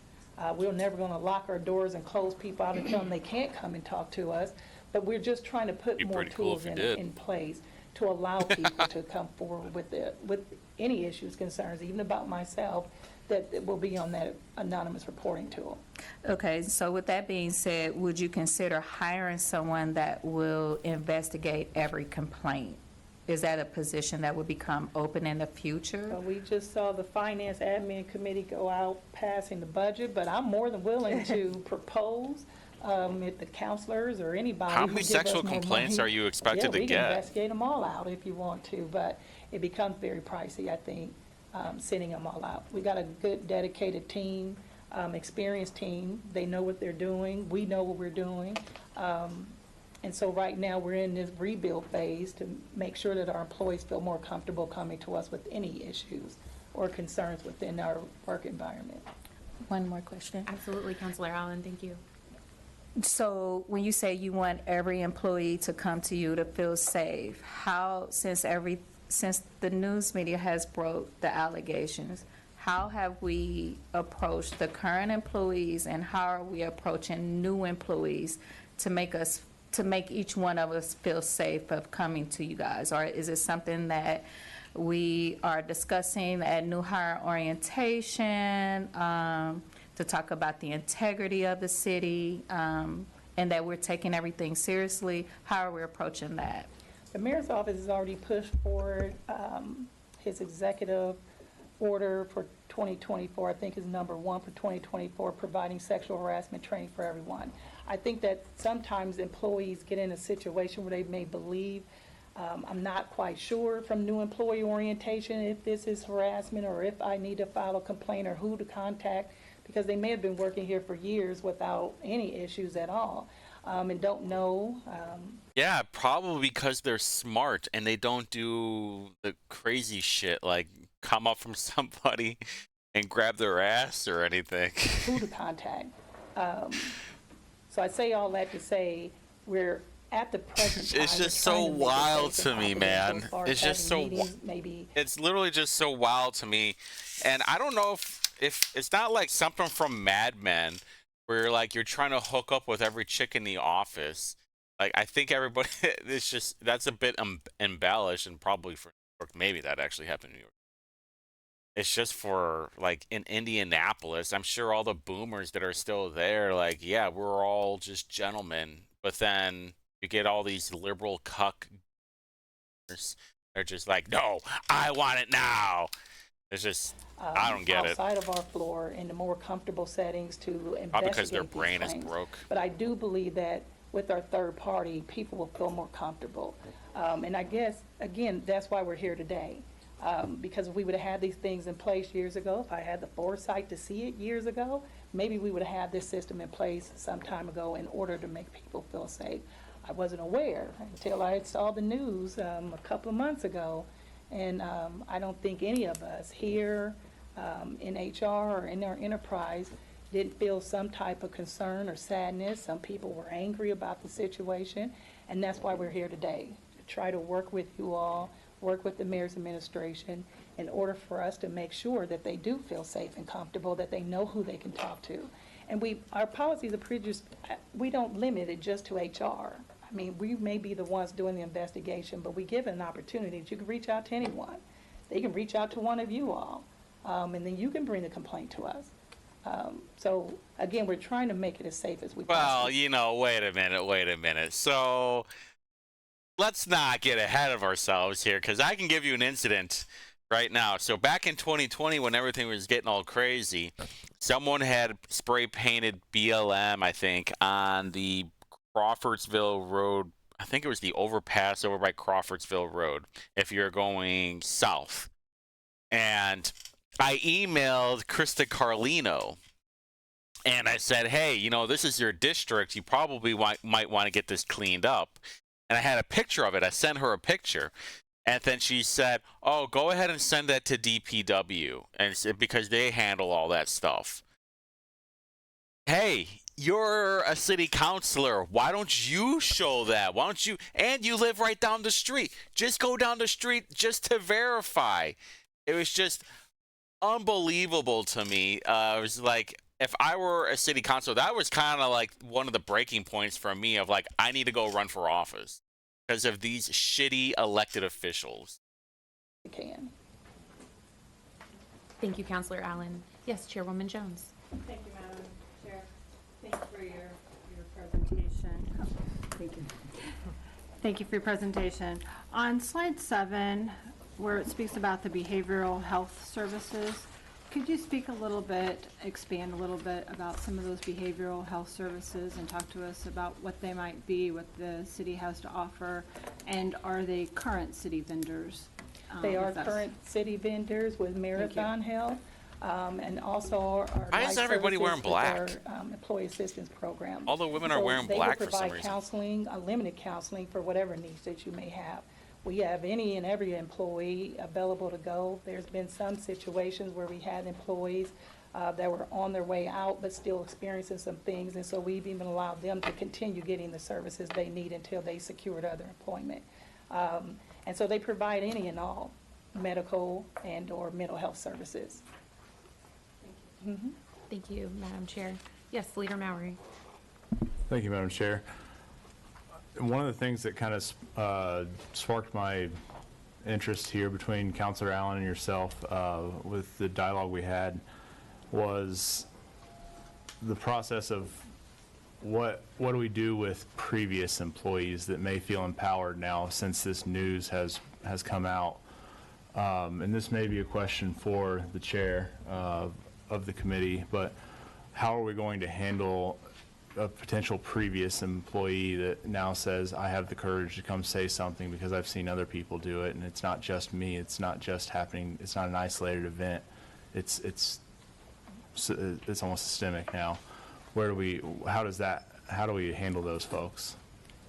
Speaker 10: We're never going to lock our doors and close people out and tell them they can't come and talk to us. But we're just trying to put more tools in place to allow people to come forward with any issues, concerns, even about myself, that will be on that anonymous reporting tool.
Speaker 5: Okay, so with that being said, would you consider hiring someone that will investigate every complaint is that a position that would become open in the future?
Speaker 10: We just saw the Finance Admin Committee go out passing the budget, but I'm more than willing to propose if the counselors or anybody.
Speaker 1: How
Speaker 10: who
Speaker 1: many
Speaker 10: give us
Speaker 1: sexual
Speaker 10: more
Speaker 1: complaints
Speaker 10: money-
Speaker 1: are you expected
Speaker 10: Yeah,
Speaker 1: to
Speaker 10: we can
Speaker 1: get?
Speaker 10: investigate them all out if you want to, but it becomes very pricey, I think, sending them all out. We got a good dedicated team, experienced team. They know what they're doing. We know what we're doing. And so right now, we're in this rebuild phase to make sure that our employees feel more comfortable coming to us with any issues or concerns within our work environment.
Speaker 5: One more question.
Speaker 2: Absolutely, Counselor Allen, thank you.
Speaker 5: So when you say you want every employee to come to you to feel safe, how, since the news media has broke the allegations, how have we approached the current employees and how are we approaching new employees to make each one of us feel safe of coming to you guys? Or is it something that we are discussing at new hire orientation, to talk about the integrity of the city, and that we're taking everything seriously? How are we approaching that?
Speaker 10: The mayor's office has already pushed forward his executive order for 2024, I think is number 1 for 2024, providing sexual harassment training for everyone. I think that sometimes employees get in a situation where they may believe, I'm not quite sure from new employee orientation if this is harassment or if I need to file a complaint or who to contact, because they may have been working here for years without any issues at all, and don't know.
Speaker 1: Yeah, probably because they're smart and they don't do the crazy shit like come up from somebody and grab their ass or anything.
Speaker 10: Who to contact. So I say all that to say we're at the present time.
Speaker 1: It's just
Speaker 10: we're
Speaker 1: so
Speaker 10: trying to make it
Speaker 1: wild
Speaker 10: safe
Speaker 1: to
Speaker 10: and
Speaker 1: me,
Speaker 10: confidential
Speaker 1: man.
Speaker 10: as far
Speaker 1: It's
Speaker 10: as
Speaker 1: just
Speaker 10: having
Speaker 1: so
Speaker 10: meetings, maybe.
Speaker 1: It's literally just so wild to me. And I don't know if it's not like something from Mad Men where like you're trying to hook up with every chick in the office. Like I think everybody, it's just, that's a bit embellished, and probably for New York, maybe that actually happened in New York. It's just for like in Indianapolis, I'm sure all the boomers that are still there, like, yeah, we're all just gentlemen. But then you get all these liberal cuck, they're just like, no, I want it now. It's just, I don't get it.
Speaker 10: Outside of our floor, in the more comfortable settings to investigate
Speaker 1: Probably because their
Speaker 10: these
Speaker 1: brain is
Speaker 10: claims.
Speaker 1: broke.
Speaker 10: But I do believe that with our third party, people will feel more comfortable. And I guess, again, that's why we're here today. Because if we would have had these things in place years ago, if I had the foresight to see it years ago, maybe we would have had this system in place some time ago in order to make people feel safe. I wasn't aware until I saw the news a couple of months ago. And I don't think any of us here in HR or in our enterprise didn't feel some type of concern or sadness. Some people were angry about the situation. And that's why we're here today, to try to work with you all, work with the mayor's administration in order for us to make sure that they do feel safe and comfortable, that they know who they can talk to. And our policies are procedures, we don't limit it just to HR. I mean, we may be the ones doing the investigation, but we give an opportunity that you can reach out to anyone. They can reach out to one of you all, and then you can bring the complaint to us. So again, we're trying to make it as safe as we possibly
Speaker 1: Well, wait a minute. So let's not get ahead of ourselves here, because I can give you an incident right now. So back in 2020, when everything was getting all crazy, someone had spray painted BLM, I think, on the Crawfordsville Road. I think it was the overpass over by Crawfordsville Road, if you're going south. And I emailed Krista Carlino, and I said, hey, this is your district. You probably might want to get this cleaned up. And I had a picture of it. I sent her a picture. And then she said, oh, go ahead and send that to DPW, and because they handle all that stuff. Hey, you're a city councilor. Why don't you show that? Why don't you? And you live right down the street. Just go down the street just to verify. It was just unbelievable to me. It was like, if I were a city councilor, that was kind of like one of the breaking points for me of like, I need to go run for office because of these shitty elected officials.
Speaker 10: can.
Speaker 2: Thank you, Counselor Allen. Yes, Chairwoman Jones.
Speaker 7: Thank you, Madam Chair. Thanks for your presentation. Thank you. Thank you for your presentation. On slide 7, where it speaks about the behavioral health services, could you speak a little bit, expand a little bit about some of those behavioral health services and talk to us about what they might be, what the city has to offer, and are they current city vendors?
Speaker 10: They are
Speaker 7: with us?
Speaker 10: current city vendors with Marathon Health, and also our
Speaker 1: Why is
Speaker 10: life
Speaker 1: everybody wearing
Speaker 10: services with
Speaker 1: black?
Speaker 10: our, Employee assistance program.
Speaker 1: All the women are wearing black for some
Speaker 10: They will provide
Speaker 1: reason.
Speaker 10: counseling, unlimited counseling for whatever needs that you may have. We have any and every employee available to go. There's been some situations where we had employees that were on their way out but still experiencing some things, and so we've even allowed them to continue getting the services they need until they secured other employment. And so they provide any and all medical and/or mental health services.
Speaker 2: Thank you, Madam Chair. Yes, Leader Mowry.
Speaker 4: Thank you, Madam Chair. One of the things that kind of sparked my interest here between Councilor Allen and yourself with the dialogue we had was the process of what do we do with previous employees that may feel empowered now since this news has come out. And this may be a question for the chair of the committee, but how are we going to handle a potential previous employee that now says, I have the courage to come say something because I've seen other people do it, and it's not just me, it's not just happening, it's not an isolated event, it's almost systemic now. How do we handle those folks?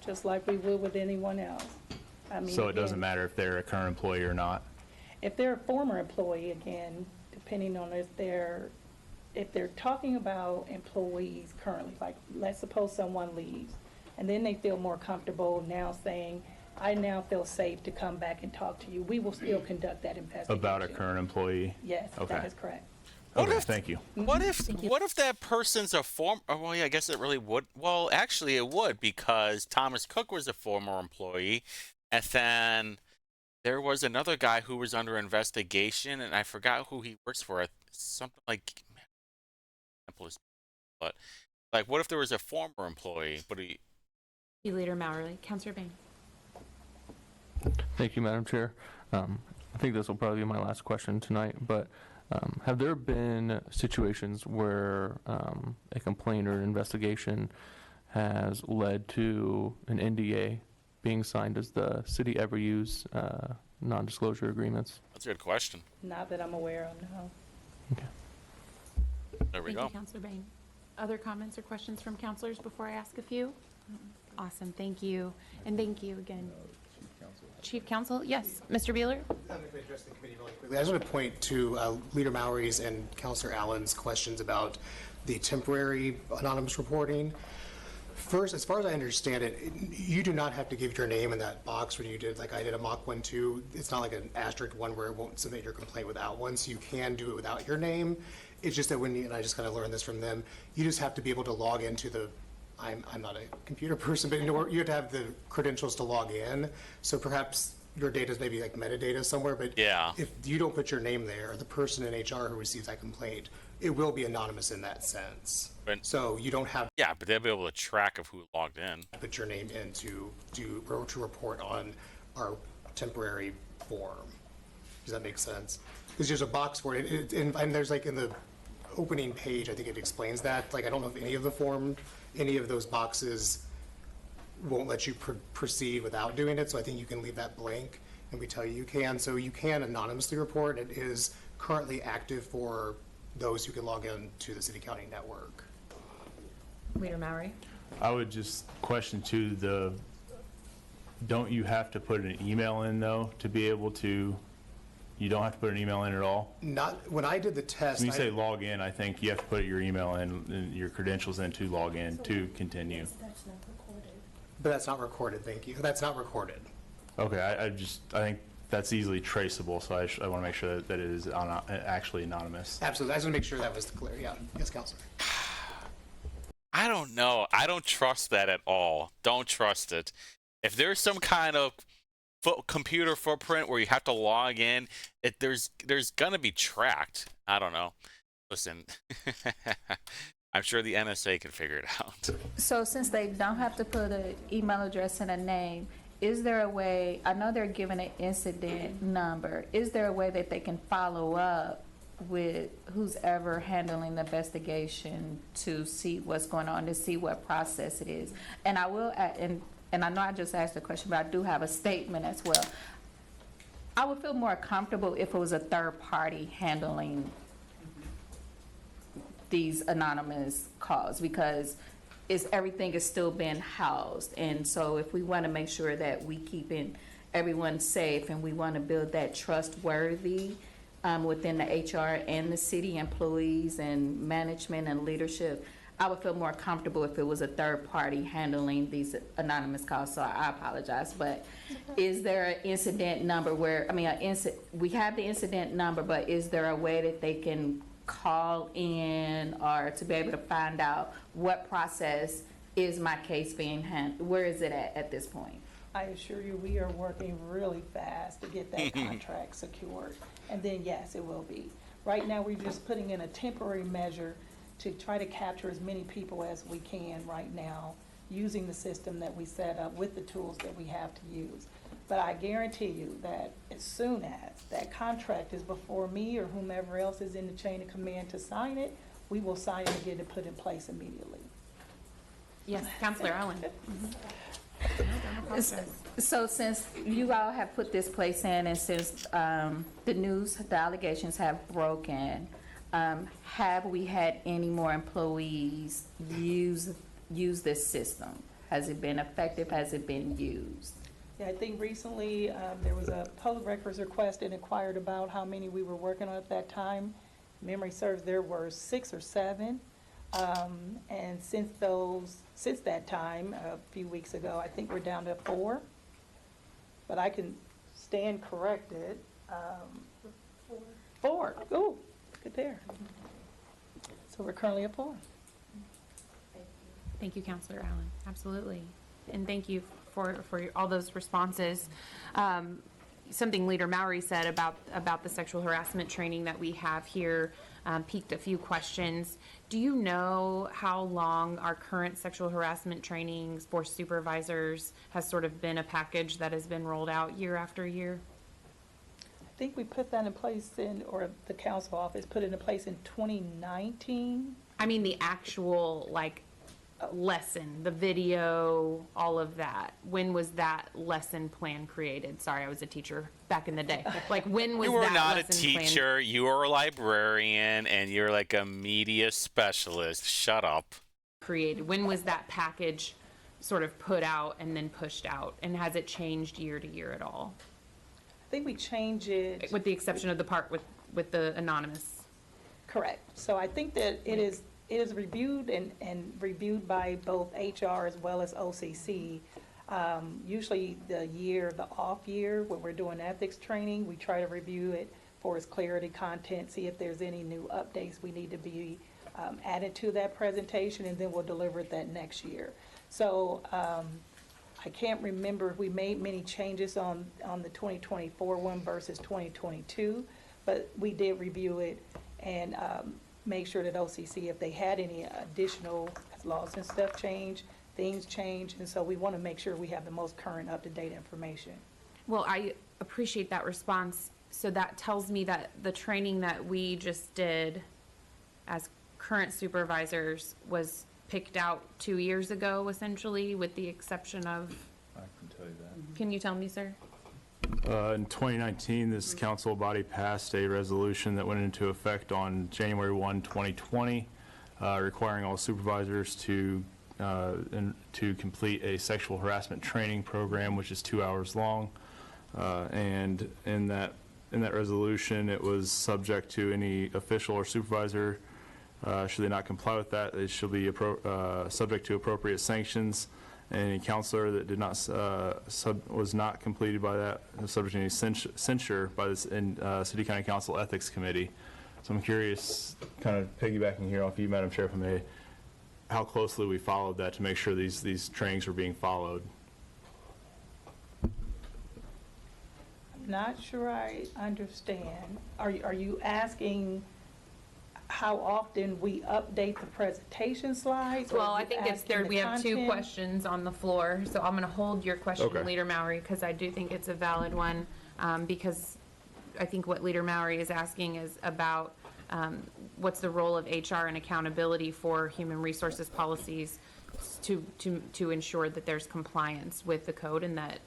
Speaker 10: Just like we would with anyone else. I mean,
Speaker 4: So it doesn't
Speaker 10: again,
Speaker 4: matter if they're a current employee or not?
Speaker 10: if they're a former employee, again, depending on if they're talking about employees currently, like, let's suppose someone leaves, and then they feel more comfortable now saying, I now feel safe to come back and talk to you, we will still conduct that investigation.
Speaker 4: About a current employee?
Speaker 10: Yes,
Speaker 4: Okay.
Speaker 10: that is correct.
Speaker 4: Okay, thank you.
Speaker 1: What if that person's a former? Well, yeah, I guess it really would. Well, actually, it would because Thomas Cook was a former employee, and then there was another guy who was under investigation, and I forgot who he works for. Something like Indianapolis. But like, what if there was a former employee? But he
Speaker 2: You, Leader Mowry. Councilor Bain.
Speaker 3: Thank you, Madam Chair. I think this will probably be my last question tonight, but have there been situations where a complaint or an investigation has led to an NDA being signed? Does the city ever use non-disclosure agreements?
Speaker 1: That's a good question.
Speaker 10: Not that I'm aware of, no.
Speaker 3: Okay.
Speaker 1: There we
Speaker 2: Thank
Speaker 1: go.
Speaker 2: you, Councilor Bain. Other comments or questions from councilors before I ask a few? Awesome, thank you. And thank you again. Chief Counsel, yes, Mr. Beeler?
Speaker 11: I'm going to address the committee really quickly. I just want to point to Leader Mowry's and Councilor Allen's questions about the temporary anonymous reporting. First, as far as I understand it, you do not have to give your name in that box when you did, like I did a mock one too. It's not like an asterisk one where it won't submit your complaint without one, so you can do it without your name. It's just that when you, and I just kind of learned this from them, you just have to be able to log into the, I'm not a computer person, but you have to have the credentials to log in. So perhaps your data is maybe like metadata somewhere, but
Speaker 1: Yeah.
Speaker 11: if you don't put your name there, or the person in HR who receives that complaint, it will be anonymous in that sense.
Speaker 1: But-
Speaker 11: So you don't have
Speaker 1: Yeah, but they'll be able to track of who logged in.
Speaker 11: to put your name in to report on our temporary form. Does that make sense? Because there's a box for it, and there's like in the opening page, I think it explains that. Like, I don't know if any of those boxes won't let you proceed without doing it, so I think you can leave that blank, and we tell you you can. So you can anonymously report. It is currently active for those who can log in to the city-county network.
Speaker 2: Leader Mowry?
Speaker 4: I would just question too, don't you have to put an email in though to be able to, you don't have to put an email in at all?
Speaker 11: Not, when I did the test.
Speaker 4: When you say log in, I think you have to put your email in and your credentials in to log in to continue.
Speaker 11: But that's not recorded, thank you. That's not recorded.
Speaker 4: Okay, I think that's easily traceable, so I want to make sure that it is actually anonymous.
Speaker 11: Absolutely. I just want to make sure that was clear. Yeah. Yes, Counselor.
Speaker 1: I don't know. I don't trust that at all. Don't trust it. If there's some kind of computer footprint where you have to log in, there's gonna be tracked. I don't know. Listen, I'm sure the NSA can figure it out.
Speaker 5: So since they don't have to put an email address and a name, is there a way, I know they're given an incident number, is there a way that they can follow up with who's ever handling the investigation to see what's going on, to see what process it is? And I will, and I know I just asked the question, but I do have a statement as well. I would feel more comfortable if it was a third party handling these anonymous calls, because everything is still being housed. And so if we want to make sure that we keeping everyone safe and we want to build that trustworthy within the HR and the city employees and management and leadership, I would feel more comfortable if it was a third party handling these anonymous calls. So I apologize, but is there an incident number where, we have the incident number, but is there a way that they can call in or to be able to find out what process is my case being handled? Where is it at this point?
Speaker 10: I assure you, we are working really fast to get that contract secured. And then, yes, it will be. Right now, we're just putting in a temporary measure to try to capture as many people as we can right now, using the system that we set up with the tools that we have to use. But I guarantee you that as soon as that contract is before me or whomever else is in the chain of command to sign it, we will sign it and get it put in place immediately.
Speaker 2: Yes, Counselor Allen.
Speaker 5: So since you all have put this place in, and since the allegations have broken, have we had any more employees use this system? Has it been effective? Has it been used?
Speaker 10: Yeah, I think recently there was a public records request and inquired about how many we were working on at that time. Memory serves, there were 6 or 7. And since that time, a few weeks ago, I think we're down to 4. But I can stand corrected. 4. Ooh, good there. So we're currently at 4.
Speaker 2: Thank you, Counselor Allen. Absolutely. And thank you for all those responses. Something Leader Mowry said about the sexual harassment training that we have here piqued a few questions. Do you know how long our current sexual harassment trainings for supervisors has sort of been a package that has been rolled out year after year?
Speaker 10: I think we put that in place or the council office put it in place in 2019.
Speaker 2: I mean, the actual, lesson, the video, all of that. When was that lesson plan created? Sorry, I was a teacher back in the day. When was that lesson plan?
Speaker 1: You were not a teacher. You were a librarian, and you're like a media specialist. Shut up.
Speaker 2: Created. When was that package sort of put out and then pushed out? And has it changed year to year at all?
Speaker 10: I think we changed it.
Speaker 2: With the exception of the part with the anonymous.
Speaker 10: Correct. So I think that it is reviewed and reviewed by both HR as well as OCC. Usually the off year, when we're doing ethics training, we try to review it for its clarity, content, see if there's any new updates we need to be added to that presentation, and then we'll deliver it that next year. So I can't remember if we made many changes on the 2024 one versus 2022, but we did review it and make sure that OCC, if they had any additional laws and stuff change, things change, and so we want to make sure we have the most current up-to-date information.
Speaker 2: Well, I appreciate that response. So that tells me that the training that we just did as current supervisors was picked out 2 years ago, essentially, with the exception of...
Speaker 4: I can tell you that.
Speaker 2: Can you tell me, sir?
Speaker 4: In 2019, this council body passed a resolution that went into effect on January 1, 2020, requiring all supervisors to complete a sexual harassment training program, which is 2 hours long. And in that resolution, it was subject to any official or supervisor, should they not comply with that, they shall be subject to appropriate sanctions. Any counselor that did not was not completed by that, subject to any censure by this City County Council Ethics Committee. So I'm curious, kind of piggybacking here off you, Madam Chair, if I may, how closely we followed that to make sure these trainings were being followed.
Speaker 10: I'm not sure I understand. Are you asking how often we update the presentation slides? or
Speaker 2: Well, I
Speaker 10: you
Speaker 2: think it's
Speaker 10: asking
Speaker 2: there,
Speaker 10: the
Speaker 2: we have two
Speaker 10: content?
Speaker 2: questions on the floor, so I'm gonna hold your question,
Speaker 13: Okay.
Speaker 2: Leader Mowry, because I do think it's a valid one, because I think what Leader Mowry is asking is about, what's the role of HR and accountability for human resources policies to ensure that there's compliance with the code and that,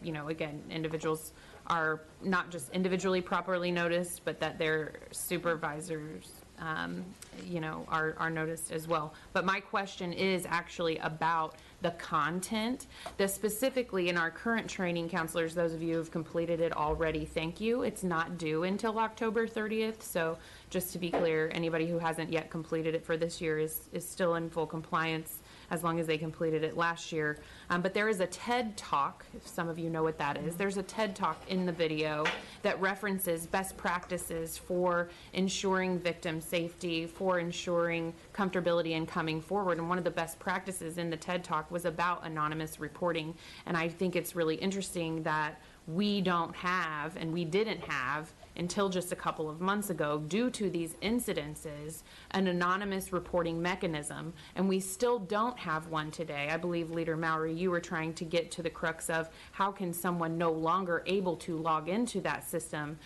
Speaker 2: again, individuals are not just individually properly noticed, but that their supervisors, are noticed as well. But my question is actually about the content. Specifically in our current training, counselors, those of you who've completed it already, thank you. It's not due until October 30th, so just to be clear, anybody who hasn't yet completed it for this year is still in full compliance as long as they completed it last year. But there is a TED Talk, if some of you know what that is. There's a TED Talk in the video that references best practices for ensuring victim safety, for ensuring comfortability in coming forward. And one of the best practices in the TED Talk was about anonymous reporting. And I think it's really interesting that we don't have, and we didn't have until just a couple of months ago, due to these incidences, an anonymous reporting mechanism, and we still don't have one today. I believe, Leader Mowry, you were trying to get to the crux of how can someone no longer able to log into that system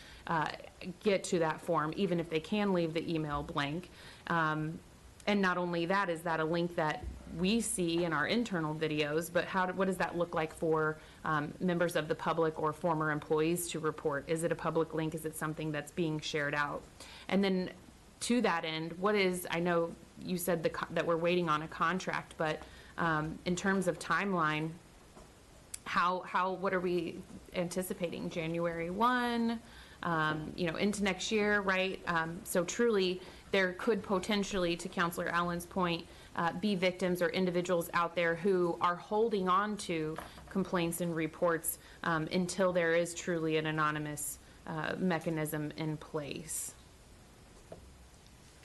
Speaker 2: get to that form, even if they can leave the email blank. And not only that, is that a link that we see in our internal videos, but what does that look like for members of the public or former employees to report? Is it a public link? Is it something that's being shared out? And then to that end, I know you said that we're waiting on a contract, but in terms of timeline, what are we anticipating? January 1, into next year, right? So truly, there could potentially, to Counselor Allen's point, be victims or individuals out there who are holding on to complaints and reports until there is truly an anonymous mechanism in place.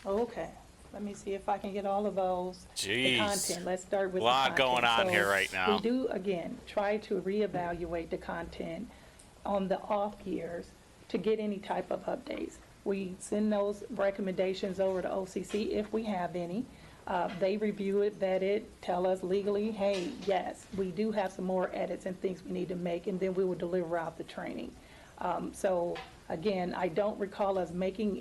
Speaker 10: Okay, let me see if I can get all of those.
Speaker 1: Jeez.
Speaker 10: The content, let's start with
Speaker 1: A
Speaker 10: the
Speaker 1: lot going
Speaker 10: content.
Speaker 1: on
Speaker 10: So
Speaker 1: here right now.
Speaker 10: We do, again, try to reevaluate the content on the off years to get any type of updates. We send those recommendations over to OCC if we have any. They review it, vet it, tell us legally, hey, yes, we do have some more edits and things we need to make, and then we will deliver out the training. So again, I don't recall us making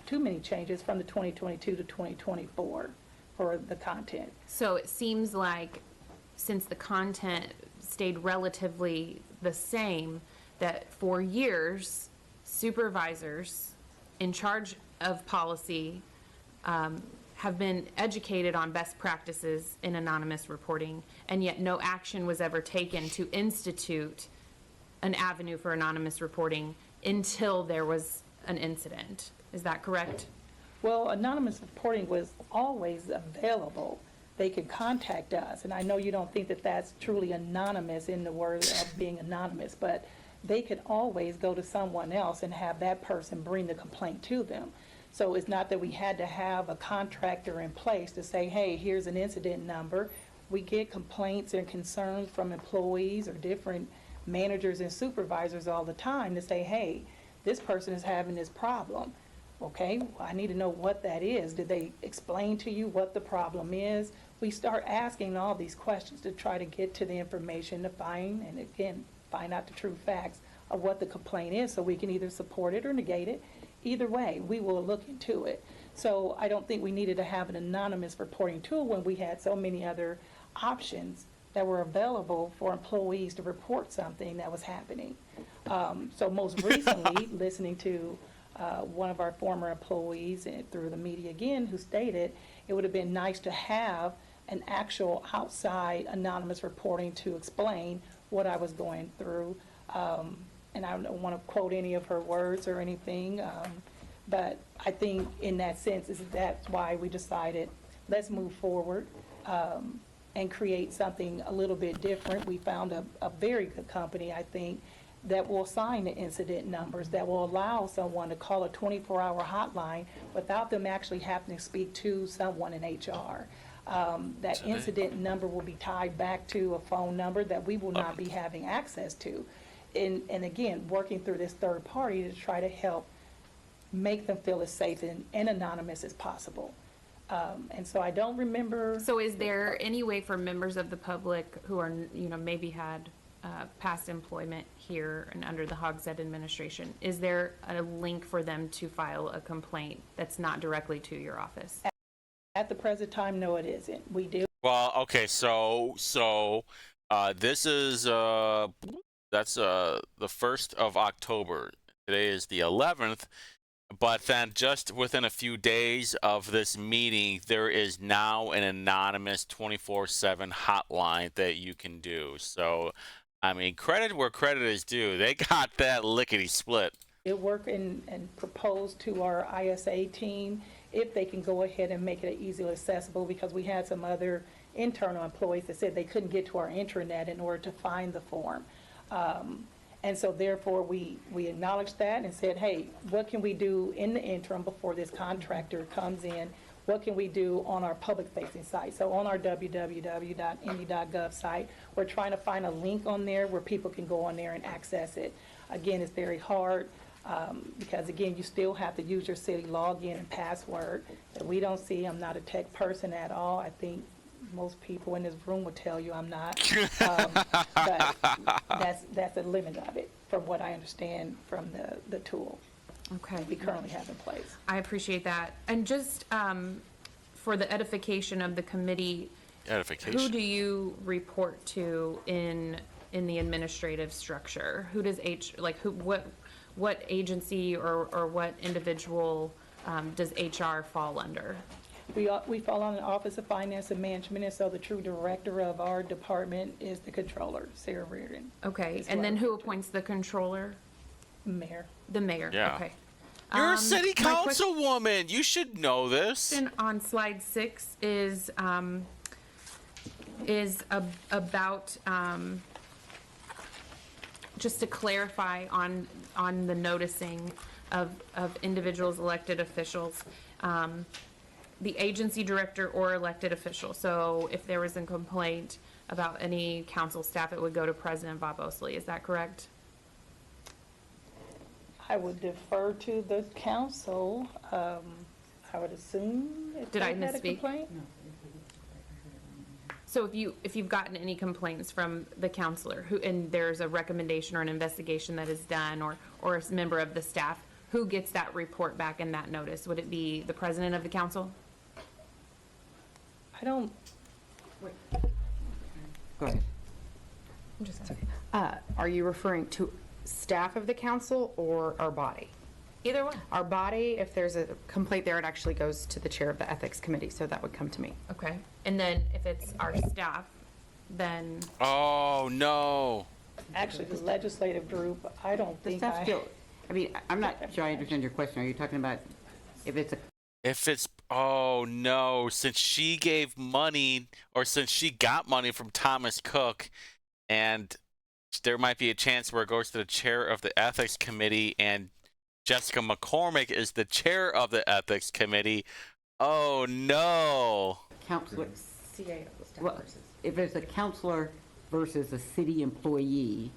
Speaker 10: too many changes from the 2022 to 2024 for the content.
Speaker 2: So it seems like since the content stayed relatively the same, that for years, supervisors in charge of policy have been educated on best practices in anonymous reporting, and yet no action was ever taken to institute an avenue for anonymous reporting until there was an incident. Is that correct?
Speaker 10: Well, anonymous reporting was always available. They could contact us, and I know you don't think that that's truly anonymous in the word of being anonymous, but they could always go to someone else and have that person bring the complaint to them. So it's not that we had to have a contractor in place to say, hey, here's an incident number. We get complaints and concerns from employees or different managers and supervisors all the time to say, hey, this person is having this problem. Okay, I need to know what that is. Did they explain to you what the problem is? We start asking all these questions to try to get to the information to find, and again, find out the true facts of what the complaint is, so we can either support it or negate it. Either way, we will look into it. So I don't think we needed to have an anonymous reporting tool when we had so many other options that were available for employees to report something that was happening. So most recently, listening to one of our former employees through the media again, who stated it would have been nice to have an actual outside anonymous reporting to explain what I was going through. And I don't want to quote any of her words or anything, but I think in that sense, that's why we decided, let's move forward and create something a little bit different. We found a very good company, I think, that will assign the incident numbers, that will allow someone to call a 24-hour hotline without them actually having to speak to someone in HR. That incident number will be tied back to a phone number that we will not be having access to. And again, working through this third party to try to help make them feel as safe and anonymous as possible. And so I don't remember.
Speaker 2: So is there any way for members of the public who are, maybe had past employment here and under the Hogshead administration, is there a link for them to file a complaint that's not directly to your office?
Speaker 10: At the present time, no, it isn't. We do.
Speaker 1: Well, okay, so this is that's the 1st of October. Today is the 11th, but then just within a few days of this meeting, there is now an anonymous 24/7 hotline that you can do. So, I mean, credit where credit is due. They got that lickety split.
Speaker 10: It work and propose to our ISA team if they can go ahead and make it easily accessible, because we had some other internal employees that said they couldn't get to our intranet in order to find the form. And so therefore, we acknowledged that and said, hey, what can we do in the interim before this contractor comes in? What can we do on our public-facing site? So on our www.indy.gov site, we're trying to find a link on there where people can go on there and access it. Again, it's very hard because, again, you still have to use your city login and password that we don't see. I'm not a tech person at all. I think most people in this room would tell you I'm not. But that's the limit of it, from what I understand from the tool
Speaker 2: Okay.
Speaker 10: we currently have in place.
Speaker 2: I appreciate that. And just for the edification of the committee,
Speaker 1: Edification.
Speaker 2: who do you report to in the administrative structure? Who does what agency or what individual does HR fall under?
Speaker 10: We fall on the Office of Finance and Management, and so the true director of our department is the controller, Sarah Reardon.
Speaker 2: Okay,
Speaker 10: Is
Speaker 2: and
Speaker 10: who I
Speaker 2: then who
Speaker 10: report to.
Speaker 2: appoints the controller?
Speaker 10: Mayor.
Speaker 2: The mayor,
Speaker 1: Yeah.
Speaker 2: okay.
Speaker 1: You're a city
Speaker 2: my question
Speaker 1: councilwoman. You should know this.
Speaker 2: on slide 6 is about, just to clarify on the noticing of individuals, elected officials, the agency director or elected official. So if there was a complaint about any council staff, it would go to President Bob Osley. Is that correct?
Speaker 10: I would defer to the council. I would assume if
Speaker 2: Did
Speaker 10: they
Speaker 2: I
Speaker 10: had a
Speaker 2: misspeak?
Speaker 10: complaint.
Speaker 2: So if you've gotten any complaints from the counselor and there's a recommendation or an investigation that is done or a member of the staff, who gets that report back in that notice? Would it be the president of the council?
Speaker 10: I don't,
Speaker 12: Go ahead.
Speaker 8: Are you referring to staff of the council or our body?
Speaker 2: Either one.
Speaker 8: Our body, if there's a complaint there, it actually goes to the chair of the ethics committee, so that would come to me.
Speaker 2: Okay. And then if it's our staff, then,
Speaker 1: Oh no.
Speaker 10: actually, the legislative group, I don't
Speaker 12: The
Speaker 10: think
Speaker 12: staff
Speaker 10: I.
Speaker 12: still, I mean, I'm not sure I understand your question. Are you talking about if it's a,
Speaker 1: If it's, oh no, since she gave money or since she got money from Thomas Cook, and there might be a chance where it goes to the chair of the ethics committee, and Jessica McCormick is the chair of the ethics committee. Oh no.
Speaker 12: counselor,
Speaker 8: CA of the staff
Speaker 12: well, if it's a counselor versus a city employee,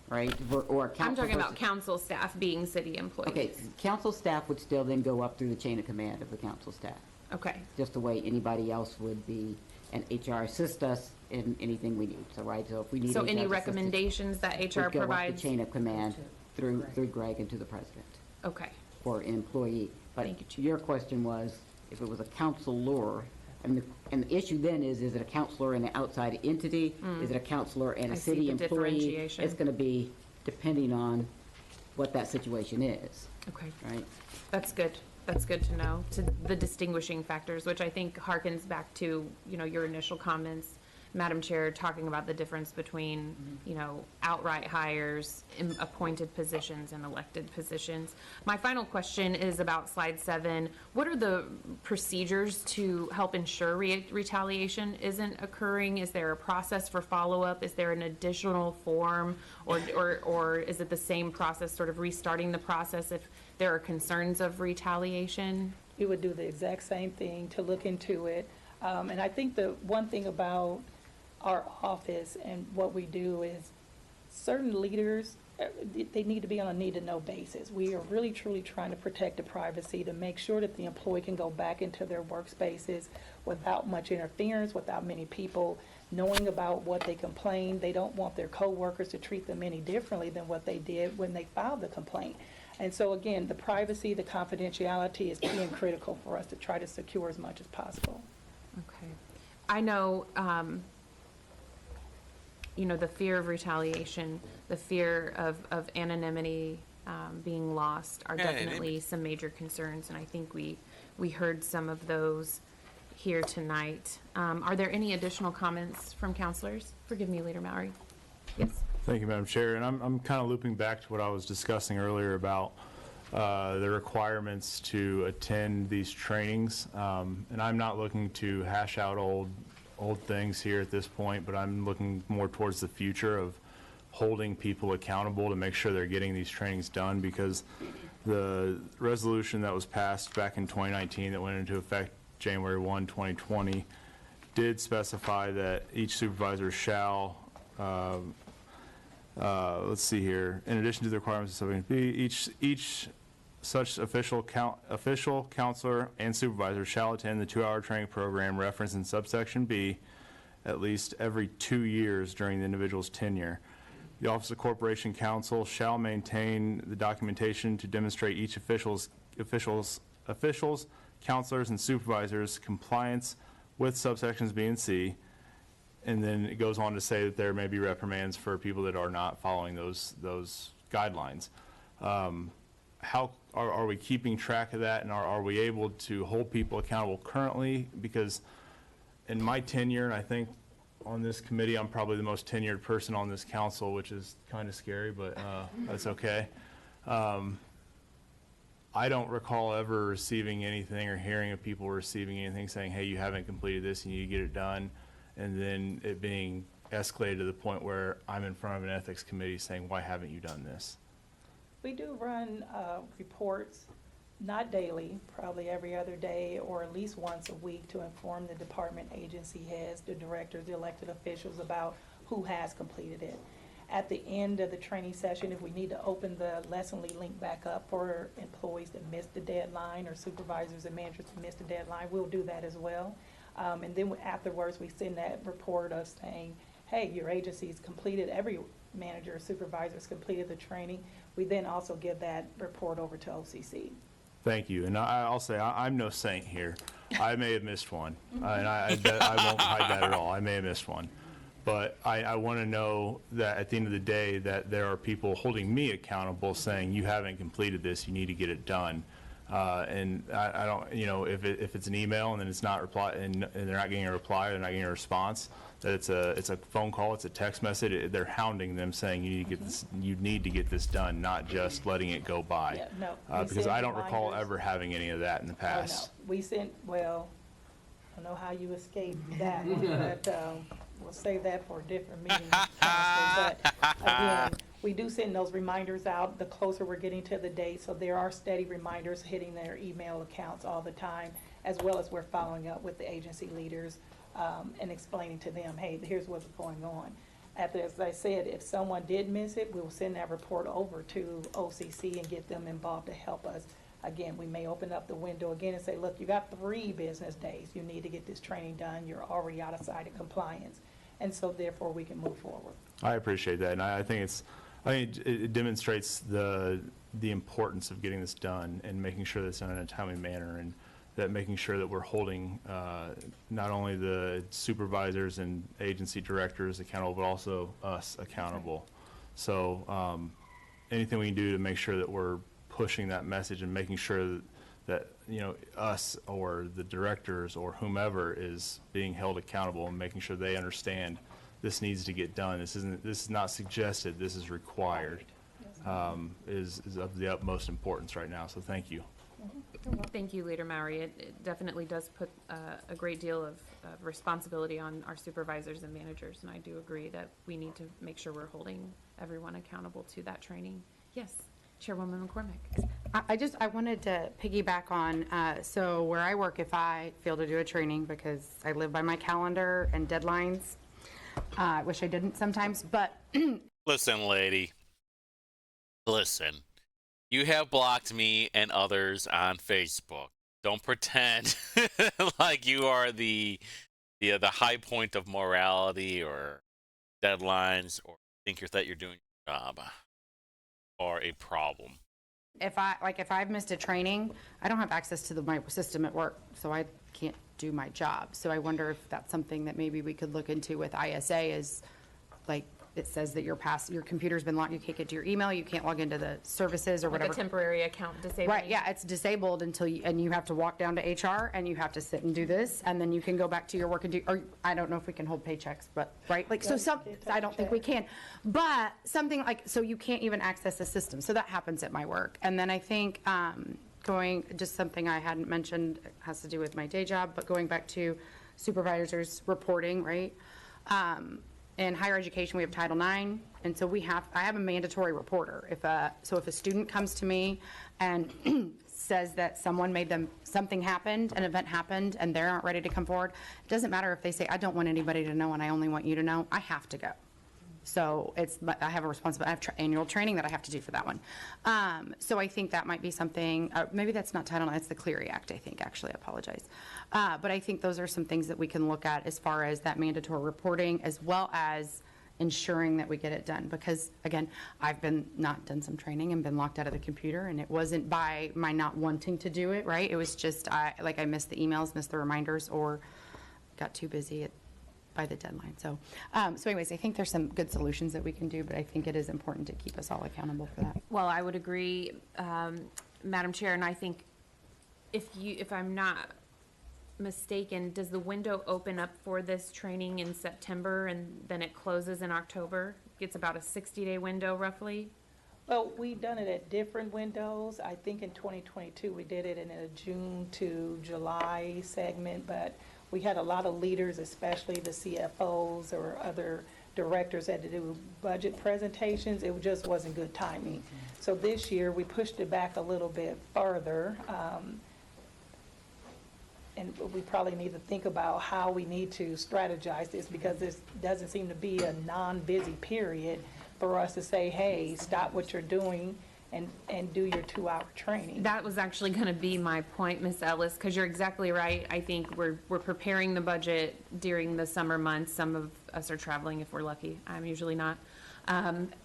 Speaker 12: right, or a council
Speaker 2: I'm talking about
Speaker 12: versus-
Speaker 2: council staff being city employees.
Speaker 12: Okay, council staff would still then go up through the chain of command of the council staff,
Speaker 2: Okay.
Speaker 12: just the way anybody else would be, and HR assist us in anything we need, so, right, so if we need
Speaker 2: So
Speaker 12: HR
Speaker 2: any
Speaker 12: assistance,
Speaker 2: recommendations that
Speaker 12: would
Speaker 2: HR
Speaker 12: go up the
Speaker 2: provides?
Speaker 12: chain of command through Greg and to the president,
Speaker 2: Okay.
Speaker 12: or an employee. But
Speaker 2: Thank you, Chief.
Speaker 12: your question was, if it was a counselor, and the issue then is it a counselor and an outside entity? Is it a counselor and
Speaker 2: I
Speaker 12: a
Speaker 2: see
Speaker 12: city
Speaker 2: the
Speaker 12: employee?
Speaker 2: differentiation.
Speaker 12: It's gonna be depending on what that situation is,
Speaker 2: Okay.
Speaker 12: right?
Speaker 2: That's good. That's good to know, to the distinguishing factors, which I think harkens back to, your initial comments, Madam Chair, talking about the difference between, outright hires, appointed positions, and elected positions. My final question is about slide 7. What are the procedures to help ensure retaliation isn't occurring? Is there a process for follow-up? Is there an additional form? Or is it the same process, sort of restarting the process if there are concerns of retaliation?
Speaker 10: We would do the exact same thing to look into it. And I think the one thing about our office and what we do is certain leaders they need to be on a need-to-know basis. We are really truly trying to protect the privacy to make sure that the employee can go back into their workspaces without much interference, without many people knowing about what they complained. They don't want their coworkers to treat them any differently than what they did when they filed the complaint. And so again, the privacy, the confidentiality is key and critical for us to try to secure as much as possible.
Speaker 2: Okay. I know, the fear of retaliation, the fear of anonymity being lost are
Speaker 1: Yeah,
Speaker 2: definitely some major concerns, and I think we heard some of those here tonight. Are there any additional comments from counselors? Forgive me, Leader Mallory. Yes.
Speaker 4: Thank you, Madam Chair. And I'm kind of looping back to what I was discussing earlier about the requirements to attend these trainings. And I'm not looking to hash out old things here at this point, but I'm looking more towards the future of holding people accountable to make sure they're getting these trainings done, because the resolution that was passed back in 2019 that went into effect January 1, 2020, did specify that each supervisor shall, let's see here, in addition to the requirements of subsection B, each such official, counselor, and supervisor shall attend the 2-hour training program referenced in subsection B at least every 2 years during the individual's tenure. The Office of Corporation Counsel shall maintain the documentation to demonstrate each official's, counselors, and supervisors' compliance with subsections B and C. And then it goes on to say that there may be reprimands for people that are not following those guidelines. How are we keeping track of that, and are we able to hold people accountable currently? Because in my tenure, and I think on this committee, I'm probably the most tenured person on this council, which is kind of scary, but that's okay. I don't recall ever receiving anything or hearing of people receiving anything saying, hey, you haven't completed this, you need to get it done, and then it being escalated to the point where I'm in front of an ethics committee saying, why haven't you done this?
Speaker 10: We do run reports, not daily, probably every other day or at least once a week, to inform the department agency heads, the directors, the elected officials about who has completed it. At the end of the training session, if we need to open the Lessonly link back up for employees that missed the deadline or supervisors and managers that missed the deadline, we'll do that as well. And then afterwards, we send that report of saying, hey, your agency's completed, every manager or supervisor has completed the training. We then also give that report over to OCC.
Speaker 4: Thank you. And I'll say, I'm no saint here. I may have missed one. And I won't hide that at all. I may have missed one. But I want to know that at the end of the day that there are people holding me accountable saying, you haven't completed this, you need to get it done. And I don't, if it's an email and then it's not reply, and they're not getting a reply, they're not getting a response, that it's a phone call, it's a text message, they're hounding them saying you need to get this, you need to get this done, not just letting it go by.
Speaker 10: Yeah, no,
Speaker 4: because I don't recall ever having any of that in the past.
Speaker 10: Oh, no. We sent, well, I don't know how you escaped that one, but we'll save that for a different meeting. But again, we do send those reminders out the closer we're getting to the date, so there are steady reminders hitting their email accounts all the time, as well as we're following up with the agency leaders and explaining to them, hey, here's what's going on. As I said, if someone did miss it, we will send that report over to OCC and get them involved to help us. Again, we may open up the window again and say, look, you got 3 business days. You need to get this training done. You're already outside of compliance. And so therefore we can move forward.
Speaker 4: I appreciate that. And I think it demonstrates the importance of getting this done and making sure that it's done in a timely manner, and that making sure that we're holding not only the supervisors and agency directors accountable, but also us accountable. So anything we can do to make sure that we're pushing that message and making sure that us or the directors or whomever is being held accountable, and making sure they understand this needs to get done. This is not suggested. This is required. Is of the utmost importance right now. So thank you.
Speaker 2: Thank you, Leader Mowry. It definitely does put a great deal of responsibility on our supervisors and managers, and I do agree that we need to make sure we're holding everyone accountable to that training. Yes, Chairwoman McCormick.
Speaker 8: I wanted to piggyback on, so where I work, if I fail to do a training, because I live by my calendar and deadlines, I wish I didn't sometimes, but
Speaker 1: Listen, lady, Listen, you have blocked me and others on Facebook. Don't pretend like you are the high point of morality or deadlines, or think that you're doing your job, or a problem.
Speaker 8: If I've missed a training, I don't have access to my system at work, so I can't do my job. So I wonder if that's something that maybe we could look into with ISA is, like, it says that your computer's been locked, you can't get to your email, you can't log into the services or
Speaker 2: Like
Speaker 8: whatever.
Speaker 2: a temporary account disabled.
Speaker 8: Right, yeah, it's disabled until and you have to walk down to HR and you have to sit and do this, and then you can go back to your work and do, or I don't know if we can hold paychecks, but, right? Like, so I don't think we can. But something like, so you can't even access the system. So that happens at my work. And then I think just something I hadn't mentioned, has to do with my day job, but going back to supervisors reporting, right? In higher education, we have Title IX, and so I have a mandatory reporter. If a student comes to me and says that something happened, an event happened, and they aren't ready to come forward, it doesn't matter if they say, I don't want anybody to know and I only want you to know, I have to go. So I have a responsibility, I have annual training that I have to do for that one. So I think that might be something, maybe that's not Title IX, it's the Clery Act, I think, actually, I apologize. But I think those are some things that we can look at as far as that mandatory reporting, as well as ensuring that we get it done. Because, again, I've not done some training and been locked out of the computer, and it wasn't by my not wanting to do it, right? It was just, I missed the emails, missed the reminders, or got too busy by the deadline. So anyways, I think there's some good solutions that we can do, but I think it is important to keep us all accountable for that.
Speaker 2: Well, I would agree, Madam Chair, and I think if I'm not mistaken, does the window open up for this training in September and then it closes in October? It's about a 60-day window roughly?
Speaker 10: Well, we've done it at different windows. I think in 2022, we did it in a June to July segment, but we had a lot of leaders, especially the CFOs or other directors that do budget presentations. It just wasn't good timing. So this year, we pushed it back a little bit further. And we probably need to think about how we need to strategize this, because this doesn't seem to be a non-busy period for us to say, hey, stop what you're doing and do your 2-hour training.
Speaker 2: That was actually going to be my point, Ms. Ellis, because you're exactly right. I think we're preparing the budget during the summer months. Some of us are traveling if we're lucky. I'm usually not.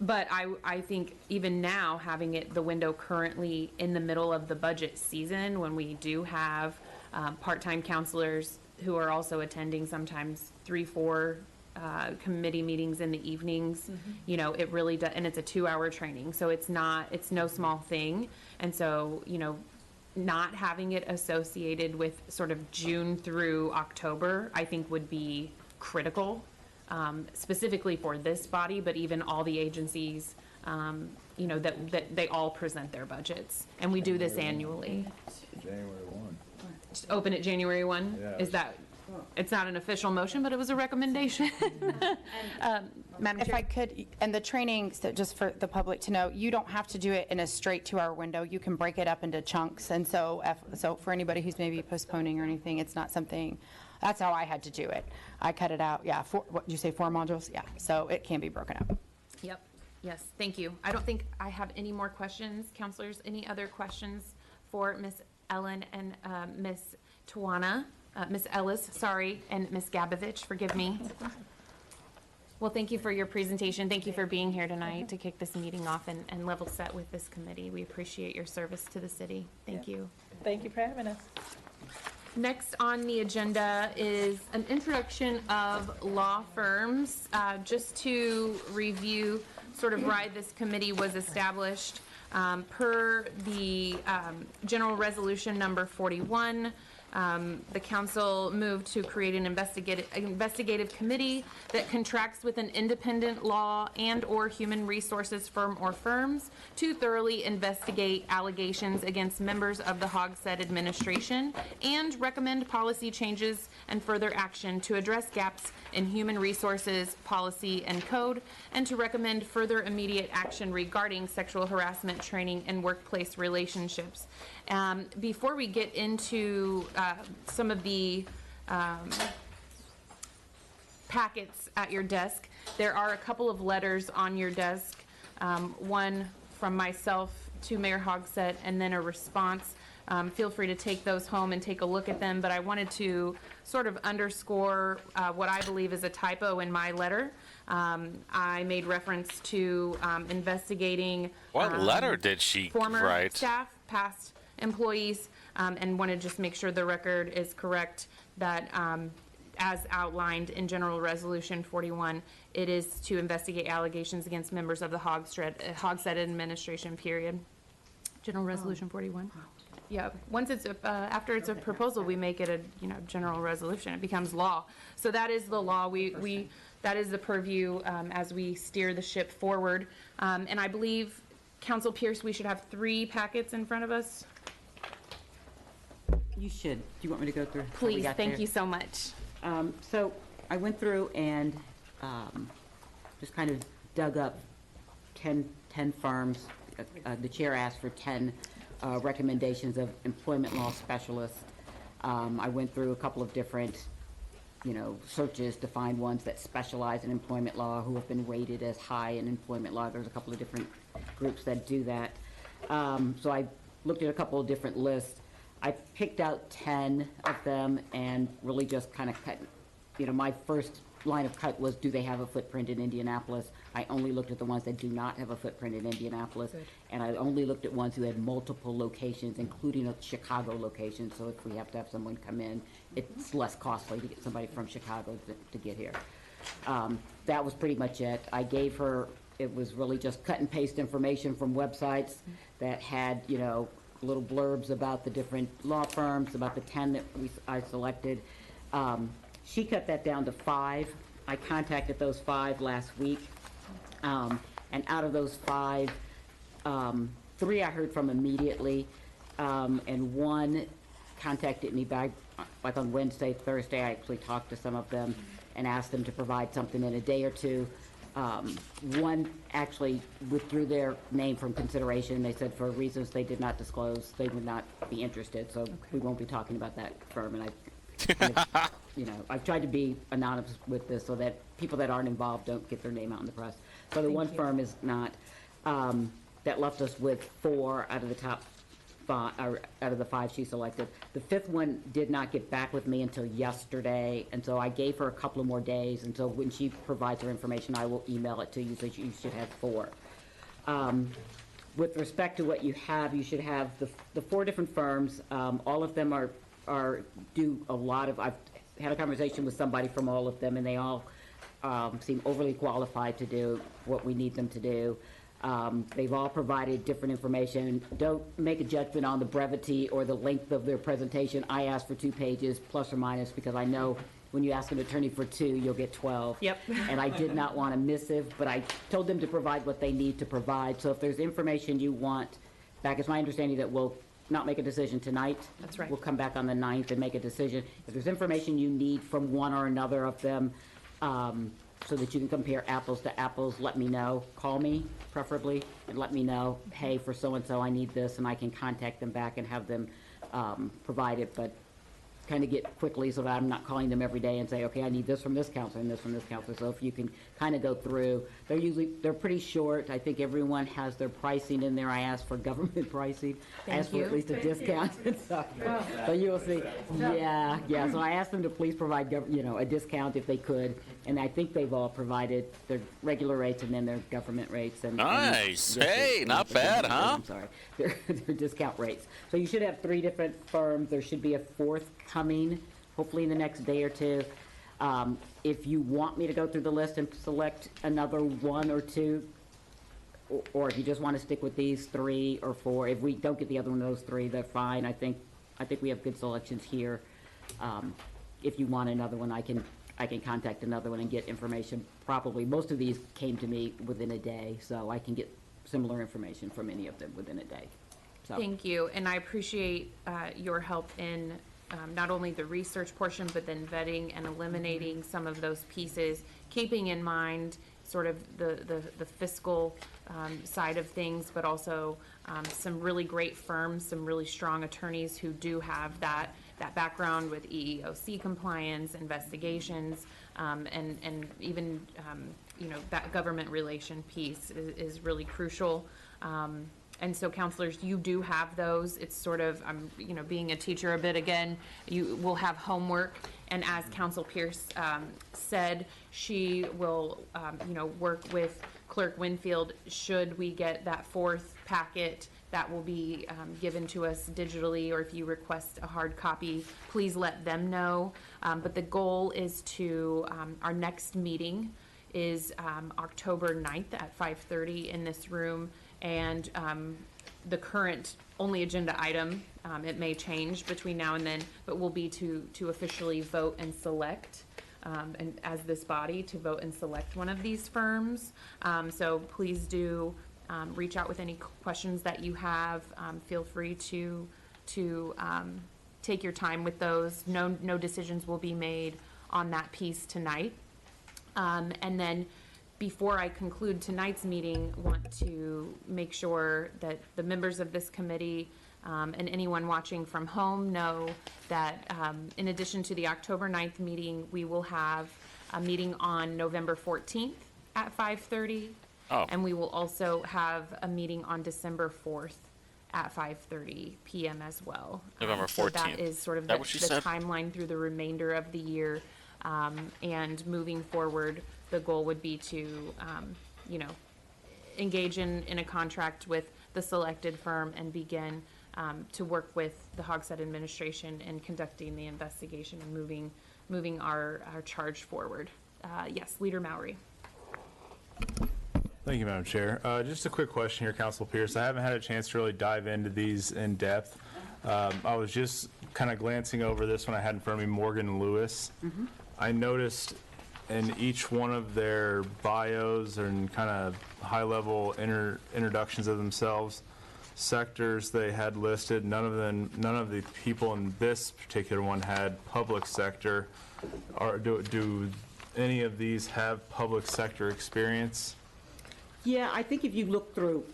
Speaker 2: But I think even now, having the window currently in the middle of the budget season, when we do have part-time counselors who are also attending sometimes 3-4 committee meetings in the evenings, you know, it really does, and it's a 2-hour training, so it's no small thing. And so, you know, not having it associated with sort of June through October, I think would be critical, specifically for this body, but even all the agencies, you know, that they all present their budgets, and we do this annually.
Speaker 13: January 1.
Speaker 2: Just open it January 1?
Speaker 13: Yeah.
Speaker 2: Is that, it's not an official motion, but it was a recommendation. Madam
Speaker 8: If
Speaker 2: Chair?
Speaker 8: I could, and the training, so just for the public to know, you don't have to do it in a straight 2-hour window. You can break it up into chunks. And so for anybody who's maybe postponing or anything, it's not something, that's how I had to do it. I cut it out, yeah, what did you say, 4 modules? Yeah, so it can be broken up.
Speaker 2: Yep, yes, thank you. I don't think I have any more questions. Counselors, any other questions for Ms. Ellen and Ms. Tawana? Ms. Ellis, sorry, and Ms. Gabovich, forgive me. Well, thank you for your presentation. Thank you for being here tonight to kick this meeting off and level set with this committee. We appreciate your service to the city. Thank you.
Speaker 10: Thank you for having us.
Speaker 2: Next on the agenda is an introduction of law firms. Just to review sort of why this committee was established, per the General Resolution Number 41, the council moved to create an investigative committee that contracts with an independent law and/or human resources firm or firms to thoroughly investigate allegations against members of the Hogsett administration and recommend policy changes and further action to address gaps in human resources, policy, and code, and to recommend further immediate action regarding sexual harassment training and workplace relationships. Before we get into some of the packets at your desk, there are a couple of letters on your desk, one from myself to Mayor Hogsett, and then a response. Feel free to take those home and take a look at them, but I wanted to sort of underscore what I believe is a typo in my letter. I made reference to investigating
Speaker 1: What letter did she
Speaker 2: former
Speaker 1: write?
Speaker 2: staff, past employees, and want to just make sure the record is correct that as outlined in General Resolution 41, it is to investigate allegations against members of the Hogsett administration, period. General Resolution 41. Yeah, once it's, after it's a proposal, we make it a, general resolution. It becomes law. So that is the law. That is the purview as we steer the ship forward. And I believe, Council Pierce, we should have 3 packets in front of us.
Speaker 12: You should. Do you want me to go through? what we
Speaker 2: Please,
Speaker 12: got
Speaker 2: thank
Speaker 12: there?
Speaker 2: you so much.
Speaker 12: So I went through and just kind of dug up 10 firms. The chair asked for 10 recommendations of employment law specialists. I went through a couple of different, searches to find ones that specialize in employment law, who have been rated as high in employment law. There's a couple of different groups that do that. So I looked at a couple of different lists. I picked out 10 of them and really just kind of cut, my first line of cut was, do they have a footprint in Indianapolis? I only looked at the ones that do not have a footprint in Indianapolis. And I only looked at ones who had multiple locations, including a Chicago location. So if we have to have someone come in, it's less costly to get somebody from Chicago to get here. That was pretty much it. I gave her, it was really just cut and paste information from websites that had, little blurbs about the different law firms, about the 10 that I selected. She cut that down to 5. I contacted those 5 last week. And out of those 5, 3 I heard from immediately, and 1 contacted me back, like on Wednesday, Thursday. I actually talked to some of them and asked them to provide something in a day or two. 1 actually withdrew their name from consideration. They said for reasons they did not disclose, they would not be interested, so we won't be talking about that firm. And I've tried to be anonymous with this so that people that aren't involved don't get their name out in the press. So the one firm is not. That left us with 4 out of the top 5, or out of the 5 she selected. The 5th one did not get back with me until yesterday, and so I gave her a couple of more days. And so when she provides her information, I will email it to you. So you should have 4. With respect to what you should have the 4 different firms. All of them do a lot of. I've had a conversation with somebody from all of them, and they all seem overly qualified to do what we need them to do. They've all provided different information. Don't make a judgment on the brevity or the length of their presentation. I asked for 2 pages, plus or minus, because I know when you ask an attorney for 2, you'll get 12.
Speaker 2: Yep.
Speaker 12: And I did not want a missive, but I told them to provide what they need to provide. So if there's information you want back, it's my understanding that we'll not make a decision tonight.
Speaker 2: That's right.
Speaker 12: We'll come back on the 9th and make a decision. If there's information you need from one or another of them, so that you can compare apples to apples, let me know. Call me, preferably, and let me know, hey, for so-and-so, I need this, and I can contact them back and have them provide it. But kind of get quickly so that I'm not calling them every day and say, okay, I need this from this counselor and this from this counselor. So if you can kind of go through, they're pretty short. I think everyone has their pricing in there. I asked for government pricing. I asked for at least a discount. So you'll see. Yeah. So I asked them to please provide, a discount if they could. And I think they've all provided their regular rates and then their government rates.
Speaker 1: Nice. Hey, not bad, huh?
Speaker 12: I'm sorry. Their discount rates. So you should have 3 different firms. There should be a 4th coming, hopefully in the next day or 2. If you want me to go through the list and select another 1 or 2, or if you just want to stick with these 3 or 4, if we don't get the other one of those 3, they're fine. I think we have good selections here. If you want another one, I can contact another one and get information. Probably most of these came to me within a day, so I can get similar information from any of them within a day. So.
Speaker 2: Thank you, and I appreciate your help in not only the research portion, but then vetting and eliminating some of those pieces, keeping in mind sort of the fiscal side of things, but also some really great firms, some really strong attorneys who do have that background with EEOC compliance, investigations, and even that government relation piece is really crucial. And so counselors, you do have those. It's sort of, I'm, being a teacher a bit again, you will have homework. And as Counsel Pierce said, she will, work with Clerk Winfield. Should we get that fourth packet, that will be given to us digitally, or if you request a hard copy, please let them know. But the goal is to, our next meeting is October 9th at 5:30 in this room. And the current only agenda item, it may change between now and then, but will be to officially vote and select, and as this body, to vote and select one of these firms. So please do reach out with any questions that you have. Feel free to take your time with those. No decisions will be made on that piece tonight. And then before I conclude tonight's meeting, want to make sure that the members of this committee and anyone watching from home know that in addition to the October 9th meeting, we will have a meeting on November 14th at 5:30.
Speaker 1: Oh.
Speaker 2: And we will also have a meeting on December 4th at 5:30 p.m. as well.
Speaker 1: November
Speaker 2: So
Speaker 1: 14th.
Speaker 2: that is sort of
Speaker 1: Is
Speaker 2: the
Speaker 1: that what she said?
Speaker 2: timeline through the remainder of the year. And moving forward, the goal would be to, engage in a contract with the selected firm and begin to work with the Hogshead administration in conducting the investigation and moving our charge forward. Yes, Leader Mowry.
Speaker 4: Thank you, Madam Chair. Just a quick question here, Council Pierce. I haven't had a chance to really dive into these in depth. I was just kind of glancing over this one I had in front of me, Morgan Lewis. I noticed in each one of their bios and kind of high-level introductions of themselves, sectors they had listed, none of the people in this particular one had public sector. Do any of these have public sector experience?
Speaker 12: Yeah, I think if you look through,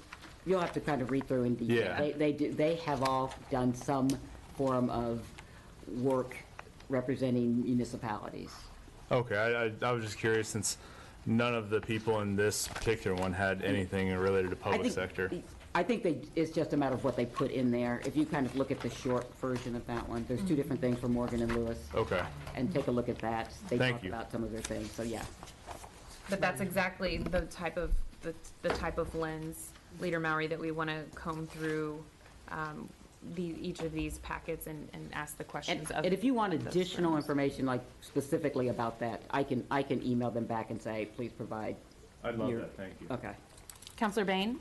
Speaker 12: you'll have to kind of read through in detail.
Speaker 4: Yeah.
Speaker 12: They have all done some form of work representing municipalities.
Speaker 4: Okay, I was just curious, since none of the people in this particular one had anything related to public sector.
Speaker 12: I think it's just a matter of what they put in there. If you kind of look at the short version of that one, there's two different things for Morgan and Lewis.
Speaker 4: Okay.
Speaker 12: And take a look at that. They
Speaker 4: Thank
Speaker 12: talk
Speaker 4: you.
Speaker 12: about some of their things, so yeah.
Speaker 2: But that's exactly the type of lens, Leader Mowry, that we want to comb through each of these packets and ask the questions of.
Speaker 12: And if you want
Speaker 2: those
Speaker 12: additional
Speaker 2: firms.
Speaker 12: information, like specifically about that, I can email them back and say, please provide.
Speaker 4: I'd love
Speaker 12: your-
Speaker 4: that, thank you.
Speaker 12: Okay.
Speaker 2: Counselor Bain?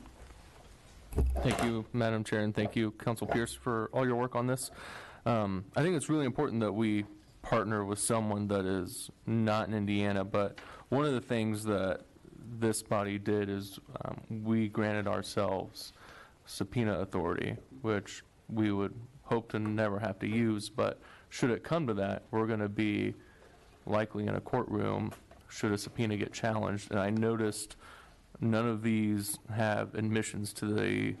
Speaker 3: Thank you, Madam Chair, and thank you, Council Pierce, for all your work on this. I think it's really important that we partner with someone that is not in Indiana, but one of the things that this body did is we granted ourselves subpoena authority, which we would hope to never have to use, but should it come to that, we're going to be likely in a courtroom should a subpoena get challenged. And I noticed none of these have admissions to the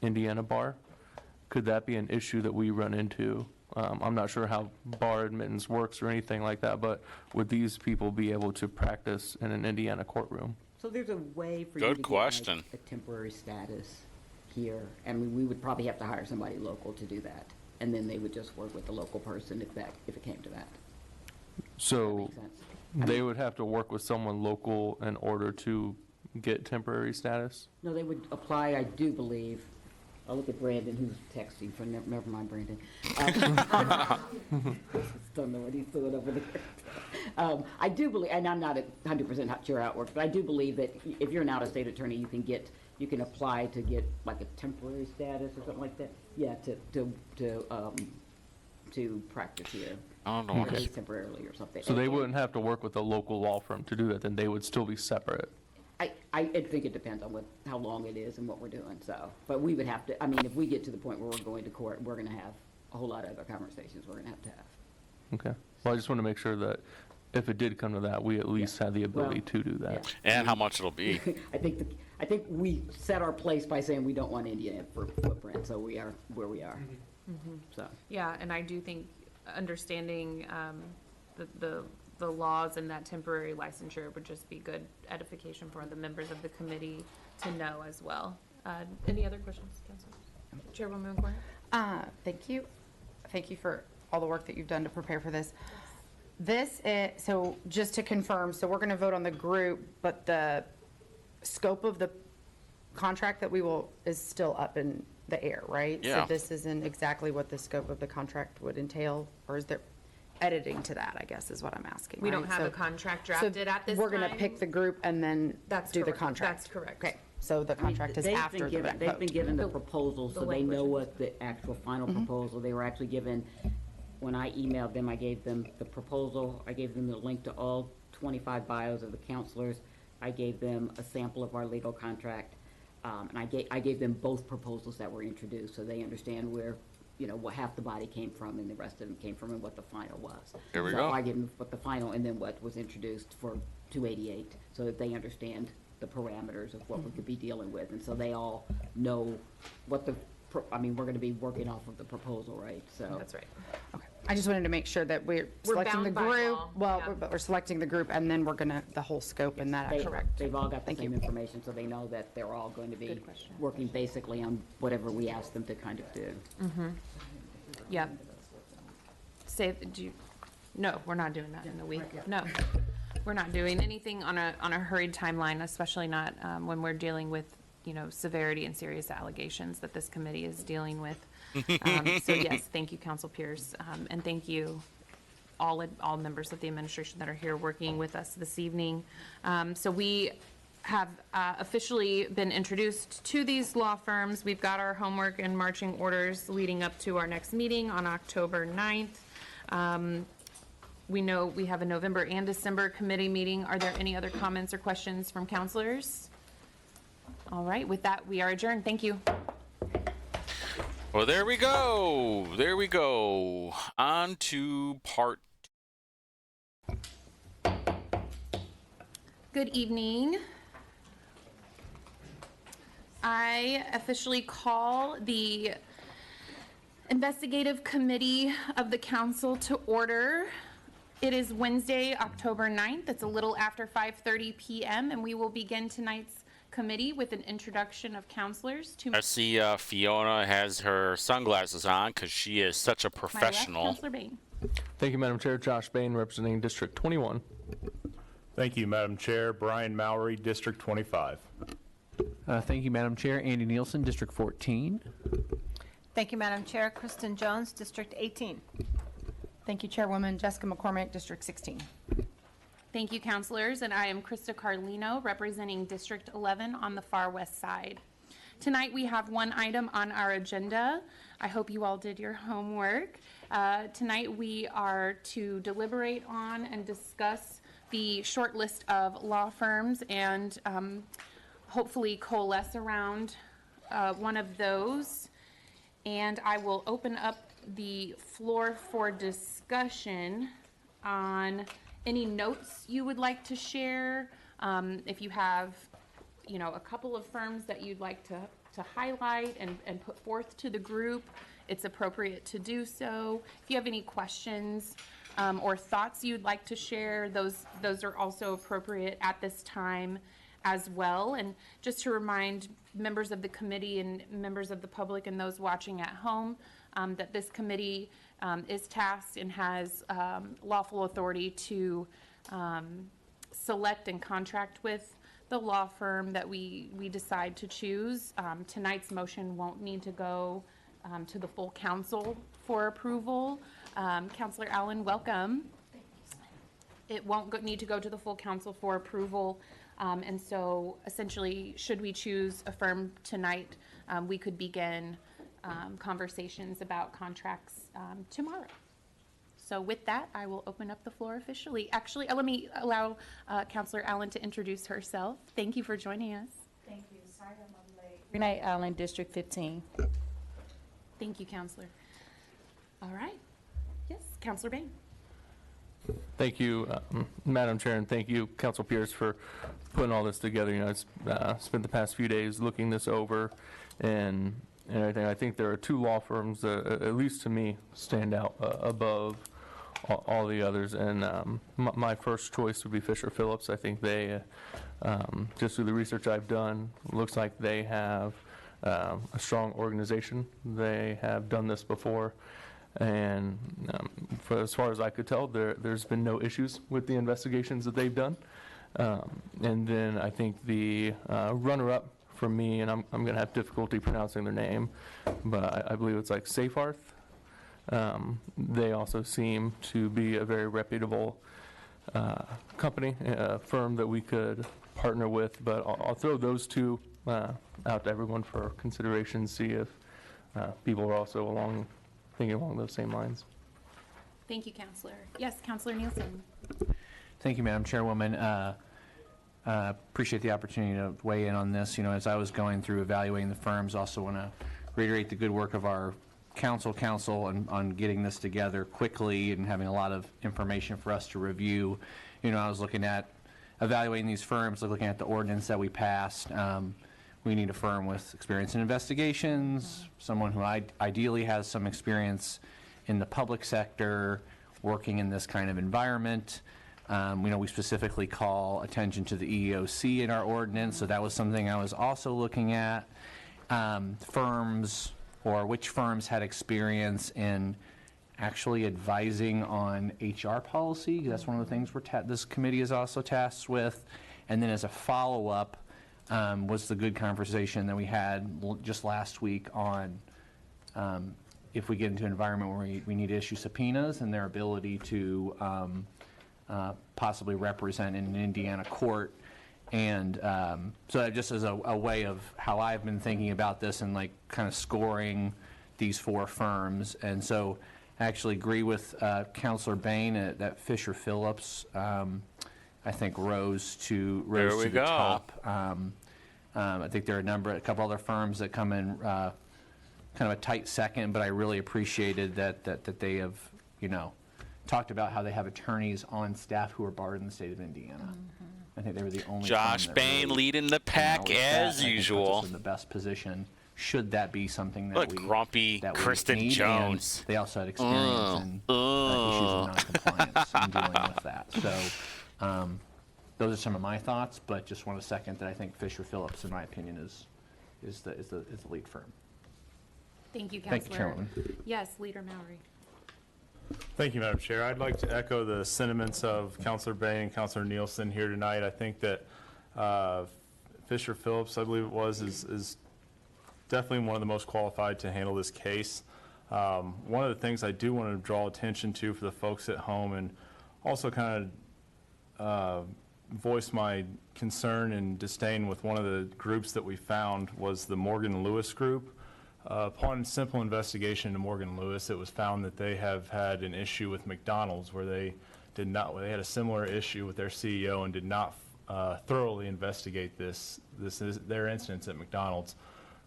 Speaker 3: Indiana bar. Could that be an issue that we run into? I'm not sure how bar admittance works or anything like that, but would these people be able to practice in an Indiana courtroom?
Speaker 12: So there's a way for you
Speaker 1: Good
Speaker 12: to
Speaker 1: question.
Speaker 12: get like a temporary status here, and we would probably have to hire somebody local to do that. And then they would just work with the local person if it came to that.
Speaker 3: So
Speaker 12: Makes sense. I
Speaker 3: they
Speaker 12: mean-
Speaker 3: would have to work with someone local in order to get temporary status?
Speaker 12: No, they would apply, I do believe. I'll look at Brandon, who's texting, for never mind Brandon. Don't know what he's doing over there. I do believe, and I'm not 100% sure how it works, but I do believe that if you're an out-of-state attorney, you can apply to get like a temporary status or something like that. Yeah, to practice here.
Speaker 1: I don't know.
Speaker 12: At least temporarily or something.
Speaker 3: So they wouldn't have to work with a local law firm to do that, then they would still be separate?
Speaker 12: I think it depends on how long it is and what we're doing, so. But we would have to, I mean, if we get to the point where we're going to court, we're gonna have a whole lot of other conversations we're gonna have to have.
Speaker 3: Okay. Well, I just want to make sure that if it did come to that, we at least have the ability to do that.
Speaker 1: And how much it'll be.
Speaker 12: I think we set our place by saying we don't want Indiana for footprint, so we are where we are. So,
Speaker 2: Yeah, and I do think understanding the laws and that temporary licensure would just be good edification for the members of the committee to know as well. Any other questions, Councilor? Chairwoman McCormick?
Speaker 8: Thank you. Thank you for all the work that you've done to prepare for this. So just to confirm, so we're going to vote on the group, but the scope of the contract that is still up in the air, right?
Speaker 1: Yeah.
Speaker 8: So this isn't exactly what the scope of the contract would entail, or is there editing to that, I guess, is what I'm asking,
Speaker 2: We don't
Speaker 8: right?
Speaker 2: have
Speaker 8: So-
Speaker 2: a contract
Speaker 8: so
Speaker 2: drafted at this time.
Speaker 8: We're going to pick the group and then
Speaker 2: That's
Speaker 8: do the
Speaker 2: correct.
Speaker 8: contract?
Speaker 2: That's correct.
Speaker 8: Okay, so the contract is
Speaker 12: They've been
Speaker 8: after the
Speaker 12: given-
Speaker 8: vote.
Speaker 12: They've been given the proposal, so they know
Speaker 2: language.
Speaker 12: what the actual final proposal, they were actually given, when I emailed them, I gave them the proposal, I gave them the link to all 25 bios of the counselors, I gave them a sample of our legal contract, and I gave them both proposals that were introduced, so they understand where, what half the body came from and the rest of them came from and what the final was.
Speaker 1: There we
Speaker 12: So
Speaker 1: go.
Speaker 12: I gave them what the final and then what was introduced for 288, so that they understand the parameters of what we could be dealing with, and so they all know what we're gonna be working off of the proposal, right, so.
Speaker 2: That's right.
Speaker 8: Okay. I just wanted to make sure that we're selecting the
Speaker 2: bound by
Speaker 8: group.
Speaker 2: law,
Speaker 8: Well,
Speaker 2: yeah.
Speaker 8: but we're selecting the group and then we're gonna, the whole scope and that.
Speaker 12: They-
Speaker 8: Correct.
Speaker 12: They've all got the
Speaker 8: Thank
Speaker 12: same
Speaker 8: you.
Speaker 12: information, so they know that they're all going to be
Speaker 2: Good question.
Speaker 12: working basically on whatever we ask them to kind of do.
Speaker 2: Yep. No, we're not doing that in a week. No. We're not doing anything on a hurried timeline, especially not when we're dealing with, severity and serious allegations that this committee is dealing with. So yes, thank you, Council Pierce, and thank you all members of the administration that are here working with us this evening. So we have officially been introduced to these law firms. We've got our homework and marching orders leading up to our next meeting on October 9th. We know we have a November and December committee meeting. Are there any other comments or questions from counselors? All right, with that, we are adjourned. Thank you.
Speaker 1: Well, there we go. There we go. On to part.
Speaker 2: Good evening. I officially call the Investigative Committee of the Council to order. It is Wednesday, October 9th. It's a little after 5:30 p.m., and we will begin tonight's committee with an introduction of counselors to
Speaker 1: I see Fiona has her sunglasses on because she is such a
Speaker 2: my left,
Speaker 1: professional.
Speaker 2: Counselor Bain.
Speaker 3: Thank you, Madam Chair. Josh Bain, representing District 21.
Speaker 4: Thank you, Madam Chair. Brian Mallory, District 25.
Speaker 6: Thank you, Madam Chair. Andy Nielsen, District 14.
Speaker 13: Thank you, Madam Chair. Kristen Jones, District 18.
Speaker 8: Thank you, Chairwoman. Jessica McCormick, District 16.
Speaker 2: Thank you, counselors, and I am Krista Carlino, representing District 11 on the far west side. Tonight, we have one item on our agenda. I hope you all did your homework. Tonight, we are to deliberate on and discuss the short list of law firms and hopefully coalesce around one of those. And I will open up the floor for discussion on any notes you would like to share. If you have, a couple of firms that you'd like to highlight and put forth to the group, it's appropriate to do so. If you have any questions or thoughts you'd like to share, those are also appropriate at this time as well. And just to remind members of the committee and members of the public and those watching at home that this committee is tasked and has lawful authority to select and contract with the law firm that we decide to choose. Tonight's motion won't need to go to the full council for approval. Councilor Allen, welcome. It won't need to go to the full council for approval. And so essentially, should we choose a firm tonight, we could begin conversations about contracts tomorrow. So with that, I will open up the floor officially. Actually, let me allow Councilor Allen to introduce herself. Thank you for joining us.
Speaker 5: Thank you. Sorry I'm late. Renee Allen, District 15.
Speaker 2: Thank you, Councilor. All right. Yes, Councilor Bain.
Speaker 3: Thank you, Madam Chair, and thank you, Council Pierce, for putting all this together. I spent the past few days looking this over and everything. I think there are two law firms that, at least to me, stand out above all the others. And my first choice would be Fisher Phillips. I think they, just through the research I've done, looks like they have a strong organization. They have done this before, and as far as I could tell, there's been no issues with the investigations that they've done. And then I think the runner-up for me, and I'm going to have difficulty pronouncing their name, but I believe it's like Safarth. They also seem to be a very reputable company, a firm that we could partner with. But I'll throw those two out to everyone for consideration, see if people are also thinking along those same lines.
Speaker 2: Thank you, Counselor. Yes, Counselor Nielsen.
Speaker 6: Thank you, Madam Chairwoman. Appreciate the opportunity to weigh in on this. As I was going through evaluating the firms, also want to reiterate the good work of our council on getting this together quickly and having a lot of information for us to review. I was looking at evaluating these firms, looking at the ordinance that we passed. We need a firm with experience in investigations, someone who ideally has some experience in the public sector, working in this kind of environment. We specifically call attention to the EEOC in our ordinance, so that was something I was also looking at. Which firms had experience in actually advising on HR policy. That's one of the things this committee is also tasked with. And then as a follow-up was the good conversation that we had just last week on if we get into an environment where we need to issue subpoenas and their ability to possibly represent in an Indiana court. And so that just as a way of how I've been thinking about this and kind of scoring these four firms. And so I actually agree with Councilor Bain that Fisher Phillips, I think, rose to the top. I think there are a couple other firms that come in kind of a tight second, but I really appreciated that they have, talked about how they have attorneys on staff who are barred in the state of Indiana. I think they were the only.
Speaker 1: Josh Bain leading the pack as usual.
Speaker 6: In the best position, should that be something that
Speaker 1: Look, grumpy Kristen
Speaker 6: need.
Speaker 1: Jones.
Speaker 6: And they also had experience in issues of noncompliance and dealing with that. So those are some of my thoughts, but just want to second that I think Fisher Phillips, in my opinion, is the lead firm.
Speaker 2: Thank you, Counselor.
Speaker 6: Thank you, Chairwoman.
Speaker 2: Yes, Leader Mallory.
Speaker 4: Thank you, Madam Chair. I'd like to echo the sentiments of Councilor Bain and Councilor Nielsen here tonight. I think that Fisher Phillips, I believe it was, is definitely one of the most qualified to handle this case. One of the things I do want to draw attention to for the folks at home, and also kind of voice my concern and disdain with one of the groups that we found, was the Morgan Lewis group. Upon simple investigation into Morgan Lewis, it was found that they have had an issue with McDonald's where they had a similar issue with their CEO and did not thoroughly investigate their incidents at McDonald's,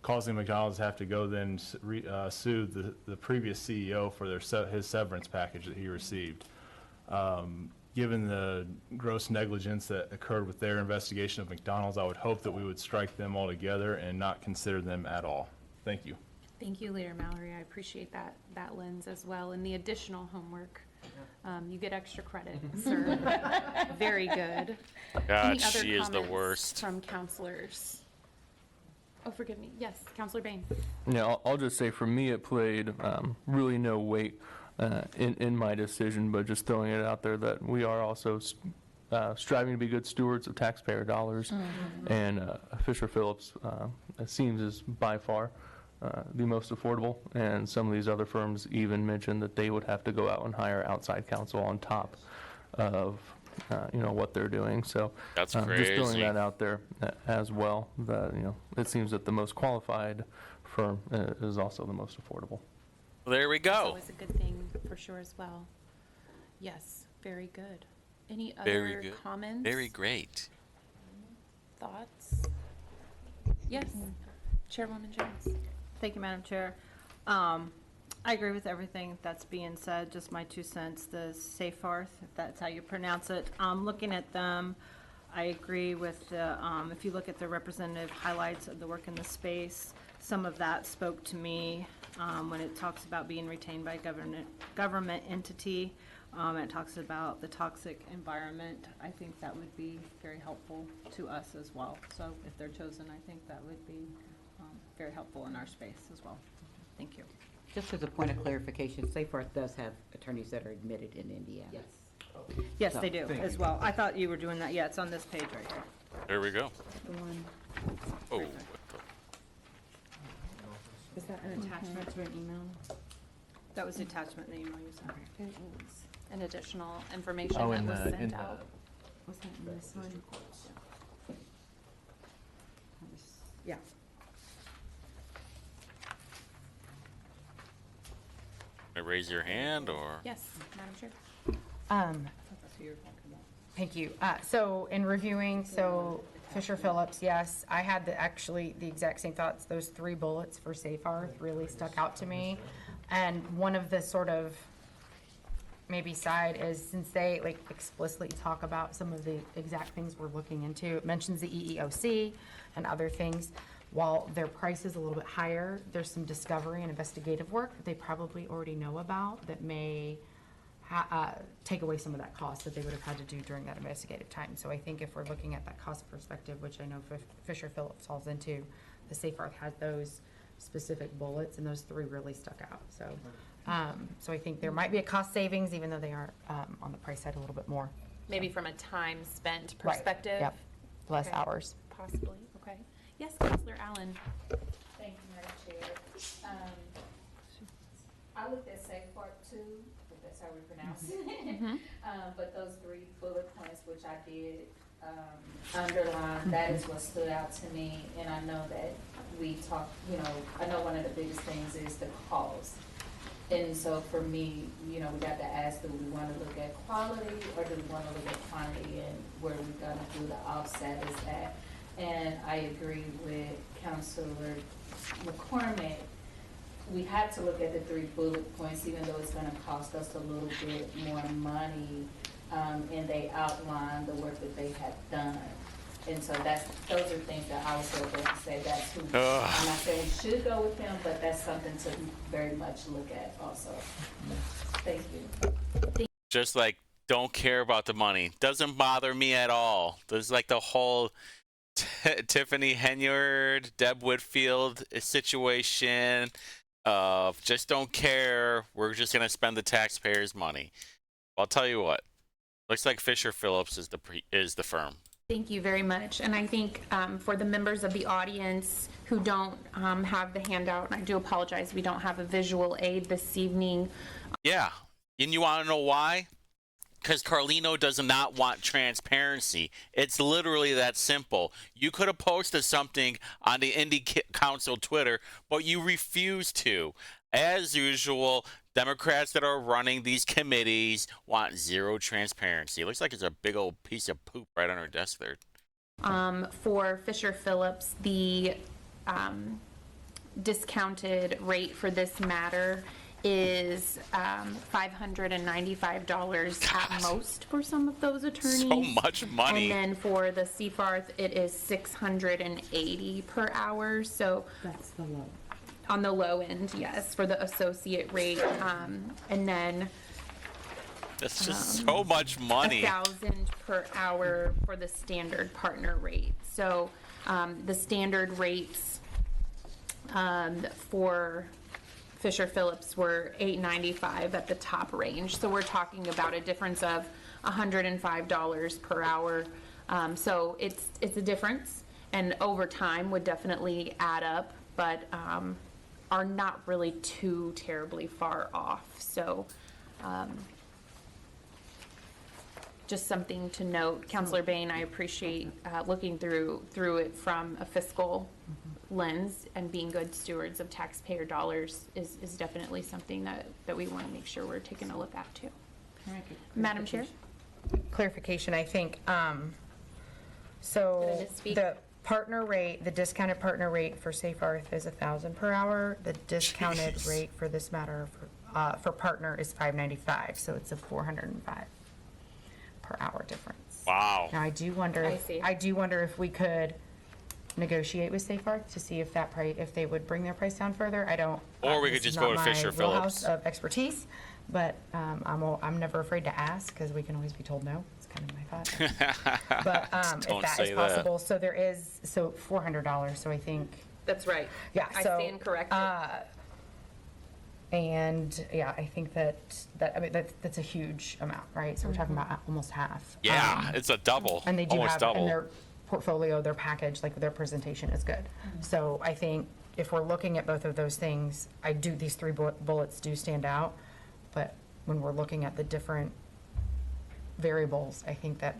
Speaker 4: causing McDonald's to have to go then sue the previous CEO for his severance package that he received. Given the gross negligence that occurred with their investigation of McDonald's, I would hope that we would strike them altogether and not consider them at all. Thank you.
Speaker 2: Thank you, Leader Mallory. I appreciate that lens as well, and the additional homework. You get extra credit, sir. Very good.
Speaker 1: God,
Speaker 2: Any other
Speaker 1: she is the
Speaker 2: comments
Speaker 1: worst.
Speaker 2: from counselors? Oh, forgive me. Yes, Counselor Bain.
Speaker 3: Yeah, I'll just say for me it played really no weight in my decision, but just throwing it out there that we are also striving to be good stewards of taxpayer dollars, and Fisher Phillips seems is by far the most affordable, and some of these other firms even mentioned that they would have to go out and hire outside counsel on top of what they're doing. So
Speaker 1: That's
Speaker 3: just
Speaker 1: crazy.
Speaker 3: throwing that out there as well, that it seems that the most qualified firm is also the most affordable.
Speaker 1: Well, there we
Speaker 2: That's
Speaker 1: go.
Speaker 2: always a good thing for sure as well. Yes, very good. Any
Speaker 1: Very
Speaker 2: other
Speaker 1: good.
Speaker 2: comments?
Speaker 1: Very great.
Speaker 2: Thoughts? Yes, Chairwoman Jones.
Speaker 13: Thank you, Madam Chair. I agree with everything that's being said, just my 2 cents. The Safarth, if that's how you pronounce it, looking at them, I agree with the, if you look at the representative highlights of the work in the space, some of that spoke to me when it talks about being retained by government entity. It talks about the toxic environment. I think that would be very helpful to us as well. So if they're chosen, I think that would be very helpful in our space as well. Thank you.
Speaker 12: Just as a point of clarification, Safeworth does have attorneys that are admitted in Indiana.
Speaker 13: Yes. Yes, they do as well. I thought you were doing that. Yeah, it's on this page right here.
Speaker 1: There we go.
Speaker 8: The one,
Speaker 1: Oh,
Speaker 8: is that an attachment to an email?
Speaker 13: That was the attachment in the email you sent.
Speaker 2: It was an additional information
Speaker 3: Oh,
Speaker 2: that
Speaker 3: in
Speaker 2: was
Speaker 3: the,
Speaker 2: sent out.
Speaker 8: Was that in this one? Yeah.
Speaker 1: raise your hand or?
Speaker 2: Yes, Madam Chair.
Speaker 13: That's who you were talking about.
Speaker 8: Thank you. So in reviewing, so Fisher Phillips, yes, I had actually the exact same thoughts. Those 3 bullets for Safe Hearth really stuck out to me. And one of the sort of maybe side is, since they like explicitly talk about some of the exact things we're looking into, it mentions the EEOC and other things. While their price is a little bit higher, there's some discovery and investigative work that they probably already know about that may take away some of that cost that they would have had to do during that investigative time. So I think if we're looking at that cost perspective, which I know Fisher Phillips falls into, the Safe Hearth had those specific bullets, and those 3 really stuck out. So, so I think there might be a cost savings, even though they are on the price side a little bit more.
Speaker 2: Maybe from a time spent
Speaker 8: Right.
Speaker 2: perspective?
Speaker 8: Yep. Less
Speaker 2: Okay.
Speaker 8: hours.
Speaker 2: Possibly, okay. Yes, Counselor Allen.
Speaker 5: Thank you, Madam Chair. I looked at Safeworth too, if that's how we pronounce it. But those 3 bullet points, which I did underline, that is what stood out to me. And I know that we talked, I know one of the biggest things is the cost. And so for me, we got to ask, do we want to look at quality or do we want to look at quantity, and where we're going to do the offset is that. And I agree with Councilor McCormick. We have to look at the 3 bullet points, even though it's going to cost us a little bit more money. And they outline the work that they have done. And so those are things that I was going to say. That's who, I'm not saying we should go with them, but that's something to very much look at also. Thank you.
Speaker 1: Just like, don't care about the money. Doesn't bother me at all. There's like the whole Tiffany Henyard, Deb Whitfield situation of just don't care. We're just going to spend the taxpayers' money. I'll tell you what. Looks like Fisher Phillips is the firm.
Speaker 2: Thank you very much. And I think for the members of the audience who don't have the handout, and I do apologize, we don't have a visual aid this evening.
Speaker 1: Yeah. And you want to know why? Because Carlino does not want transparency. It's literally that simple. You could have posted something on the Indy Council Twitter, but you refuse to. As usual, Democrats that are running these committees want zero transparency. It looks like there's a big old piece of poop right on her desk there.
Speaker 2: For Fisher Phillips, the discounted rate for this matter is $595 at most for some of those attorneys.
Speaker 1: So much money.
Speaker 2: And then for the CFARth, it is $680 per hour. So
Speaker 12: That's the low.
Speaker 2: on the low end, yes, for the associate rate. And then
Speaker 1: That's just so much money.
Speaker 2: $1,000 per hour for the standard partner rate. So the standard rates for Fisher Phillips were $895 at the top range. So we're talking about a difference of $105 per hour. So it's a difference, and over time would definitely add up, but are not really too terribly far off. So just something to note. Councilor Bain, I appreciate looking through it from a fiscal lens, and being good stewards of taxpayer dollars is definitely something that we want to make sure we're taking a look at too. Madam Chair?
Speaker 8: Clarification, I think,
Speaker 2: Did I
Speaker 8: so
Speaker 2: misspeak?
Speaker 8: the partner rate, the discounted partner rate for Safe Hearth is $1,000 per hour. The discounted
Speaker 1: Jeez.
Speaker 8: rate for this matter for partner is $595, so it's a $405 per hour difference.
Speaker 1: Wow.
Speaker 8: Now, I do wonder,
Speaker 2: I see.
Speaker 8: if we could negotiate with Safe Hearth to see if that price, if they would bring their price down further. I don't.
Speaker 1: Or we could
Speaker 8: this is
Speaker 1: just go
Speaker 8: not
Speaker 1: to Fisher
Speaker 8: my wheelhouse
Speaker 1: Phillips.
Speaker 8: of expertise, but I'm never afraid to ask, because we can always be told no. It's kind of my thought. But if
Speaker 1: Don't
Speaker 8: that
Speaker 1: say
Speaker 8: is
Speaker 1: that.
Speaker 8: possible, so there is, so $400, so I think
Speaker 2: That's right.
Speaker 8: Yeah,
Speaker 2: I
Speaker 8: so,
Speaker 2: stand corrected.
Speaker 8: And, yeah, I think I mean, that's a huge amount, right? So we're talking about almost half.
Speaker 1: Yeah, it's a double.
Speaker 8: And they do
Speaker 1: almost
Speaker 8: have
Speaker 1: double.
Speaker 8: in their portfolio, their package, like their presentation is good. So I think if we're looking at both of those things, these three bullets do stand out. But when we're looking at the different variables, I think that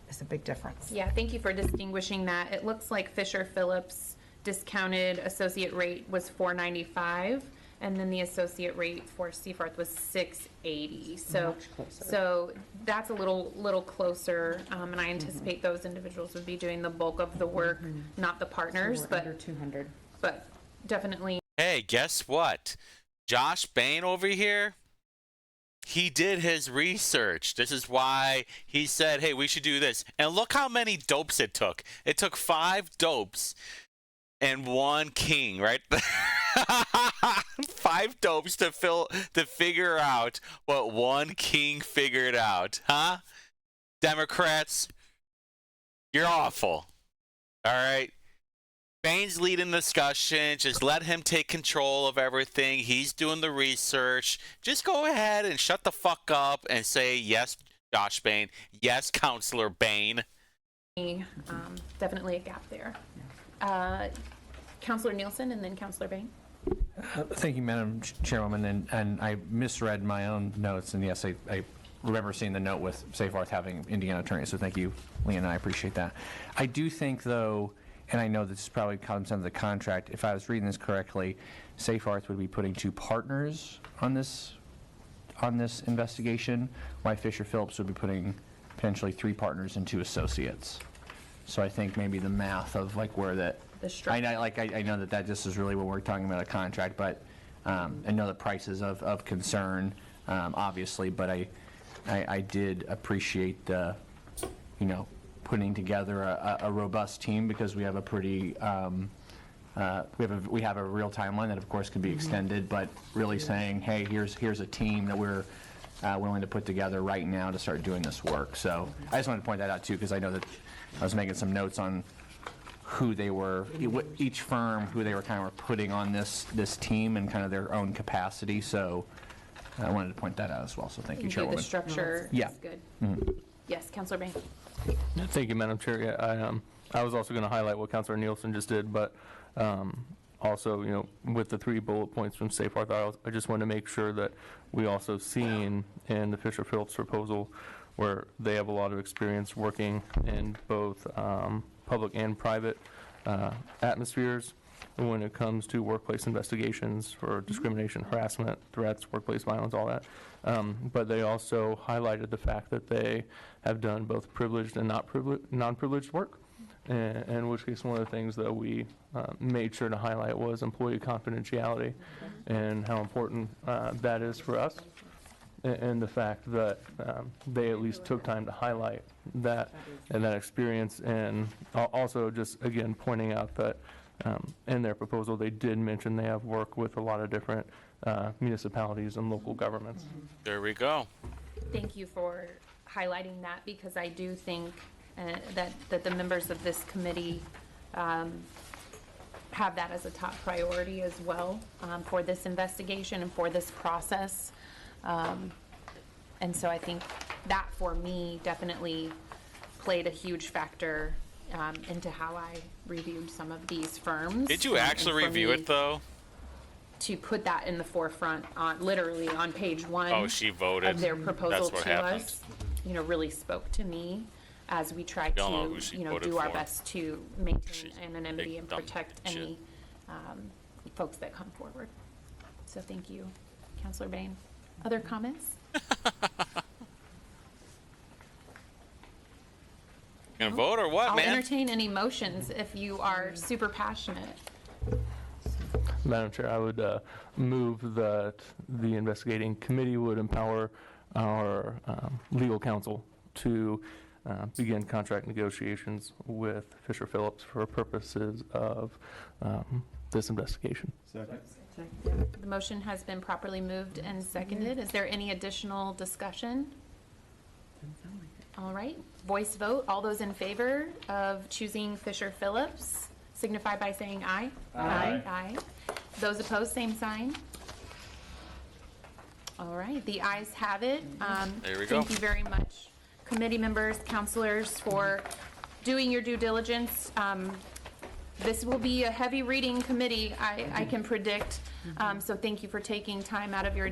Speaker 8: is a big difference.
Speaker 2: Yeah, thank you for distinguishing that. It looks like Fisher Phillips discounted associate rate was $495, and then the associate rate for Seaforth was $680. So that's a little closer, and I anticipate those individuals would be doing the bulk of the work, not the partners,
Speaker 8: We're under 200.
Speaker 2: but definitely.
Speaker 1: Hey, guess what? Josh Bain over here, he did his research. This is why he said, hey, we should do this. And look how many dopes it took. It took 5 dopes and 1 king, right? 5 dopes to figure out what 1 king figured out, huh? Democrats, you're awful. All right? Bain's leading the discussion. Just let him take control of everything. He's doing the research. Just go ahead and shut the fuck up and say, yes, Josh Bain. Yes, Counselor Bain.
Speaker 2: Definitely a gap there. Counselor Nielsen and then Counselor Bain.
Speaker 6: Thank you, Madam Chairwoman, and I misread my own notes, and yes, I remember seeing the note with Safarth having Indiana attorneys, so thank you, Leanne, I appreciate that. I do think, though, and I know this probably comes under the contract, if I was reading this correctly, Safarth would be putting 2 partners on this investigation, while Fisher Phillips would be putting potentially 3 partners and 2 associates. So I think maybe the math of like where that, I know that this is really what we're talking about, a contract, but I know the prices of concern, obviously, but I did appreciate the, putting together a robust team, because we have a pretty, we have a real timeline that of course can be extended, but really saying, hey, here's a team that we're willing to put together right now to start doing this work. So I just wanted to point that out too, because I know that I was making some notes on who they were, each firm, who they were kind of putting on this team and kind of their own capacity. So I wanted to point that out as well. So thank you, Chairwoman.
Speaker 2: The structure
Speaker 6: Yeah.
Speaker 2: is good. Yes, Counselor Bain.
Speaker 3: Thank you, Madam Chair. Yeah, I was also going to highlight what Councilor Nielsen just did, but also, with the 3 bullet points from Safarth, I just want to make sure that we also seen in the Fisher Phillips proposal where they have a lot of experience working in both public and private atmospheres when it comes to workplace investigations for discrimination, harassment, threats, workplace violence, all that. But they also highlighted the fact that they have done both privileged and non-privileged work, in which case one of the things that we made sure to highlight was employee confidentiality and how important that is for us, and the fact that they at least took time to highlight that and that experience, and also just again pointing out that in their proposal they did mention they have worked with a lot of different municipalities and local governments.
Speaker 1: There we go.
Speaker 2: Thank you for highlighting that, because I do think that the members of this committee have that as a top priority as well for this investigation and for this process. And so I think that for me definitely played a huge factor into how I reviewed some of these firms.
Speaker 1: Did you actually review it though?
Speaker 2: To put that in the forefront, literally on page 1
Speaker 1: Oh, she voted.
Speaker 2: of their proposal
Speaker 1: That's what
Speaker 2: to
Speaker 1: happened.
Speaker 2: us, really spoke to me as we try
Speaker 1: Y'all know
Speaker 2: to,
Speaker 1: who she voted
Speaker 2: do our
Speaker 1: for.
Speaker 2: best to maintain
Speaker 1: She's
Speaker 2: anonymity
Speaker 1: big
Speaker 2: and
Speaker 1: dumb
Speaker 2: protect
Speaker 1: shit.
Speaker 2: any folks that come forward. So thank you, Counselor Bain. Other comments?
Speaker 1: Gonna vote or what,
Speaker 2: I'll
Speaker 1: man?
Speaker 2: entertain any motions if you are super passionate.
Speaker 3: Madam Chair, I would move that the investigating committee would empower our legal counsel to begin contract negotiations with Fisher Phillips for purposes of this investigation.
Speaker 2: The motion has been properly moved and seconded. Is there any additional discussion? All right, voice vote. All those in favor of choosing Fisher Phillips, signify by saying aye.
Speaker 4: Aye.
Speaker 2: Aye. Those opposed, same sign. All right, the ayes have it.
Speaker 1: There we go.
Speaker 2: Thank you very much, committee members, counselors, for doing your due diligence. This will be a heavy reading committee, I can predict. So thank you for taking time out of your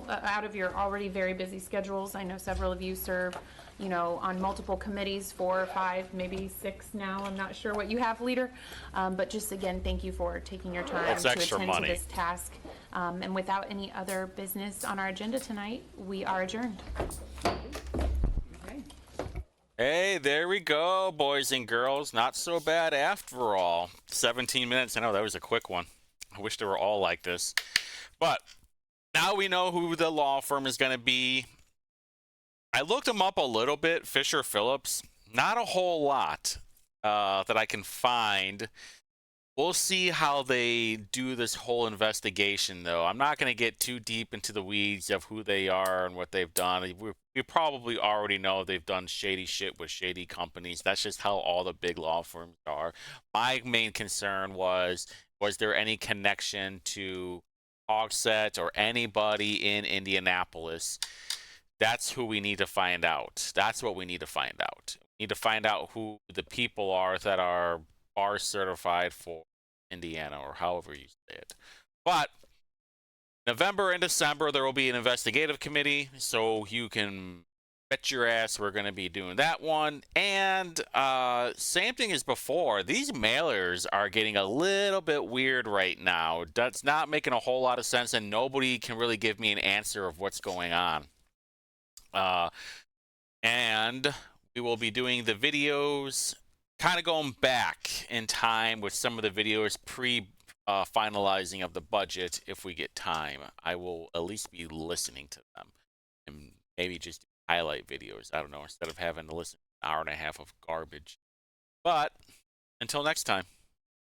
Speaker 2: out of your already very busy schedules. I know several of you serve, on multiple committees, 4 or 5, maybe 6 now. I'm not sure what you have, leader. But just again, thank you for taking your time
Speaker 1: That's
Speaker 2: to
Speaker 1: extra
Speaker 2: attend to
Speaker 1: money.
Speaker 2: this task. And without any other business on our agenda tonight, we are adjourned.
Speaker 1: Hey, there we go, boys and girls. Not so bad after all. 17 minutes. I know that was a quick one. I wish they were all like this. But now we know who the law firm is going to be. I looked them up a little bit, Fisher Phillips. Not a whole lot that I can find. We'll see how they do this whole investigation, though. I'm not going to get too deep into the weeds of who they are and what they've done. We probably already know they've done shady shit with shady companies. That's just how all the big law firms are. My main concern was there any connection to Hogsett or anybody in Indianapolis? That's who we need to find out. That's what we need to find out. We need to find out who the people are that are bar certified for Indiana, or however you say it. But November and December, there will be an investigative committee, so you can bet your ass we're going to be doing that one. And same thing as before, these mailers are getting a little bit weird right now. That's not making a whole lot of sense, and nobody can really give me an answer of what's going on. And we will be doing the videos, kind of going back in time with some of the videos finalizing of the budget. If we get time, I will at least be listening to them and maybe just do highlight videos. I don't know, instead of having to listen to an hour and a half of garbage. But until next time.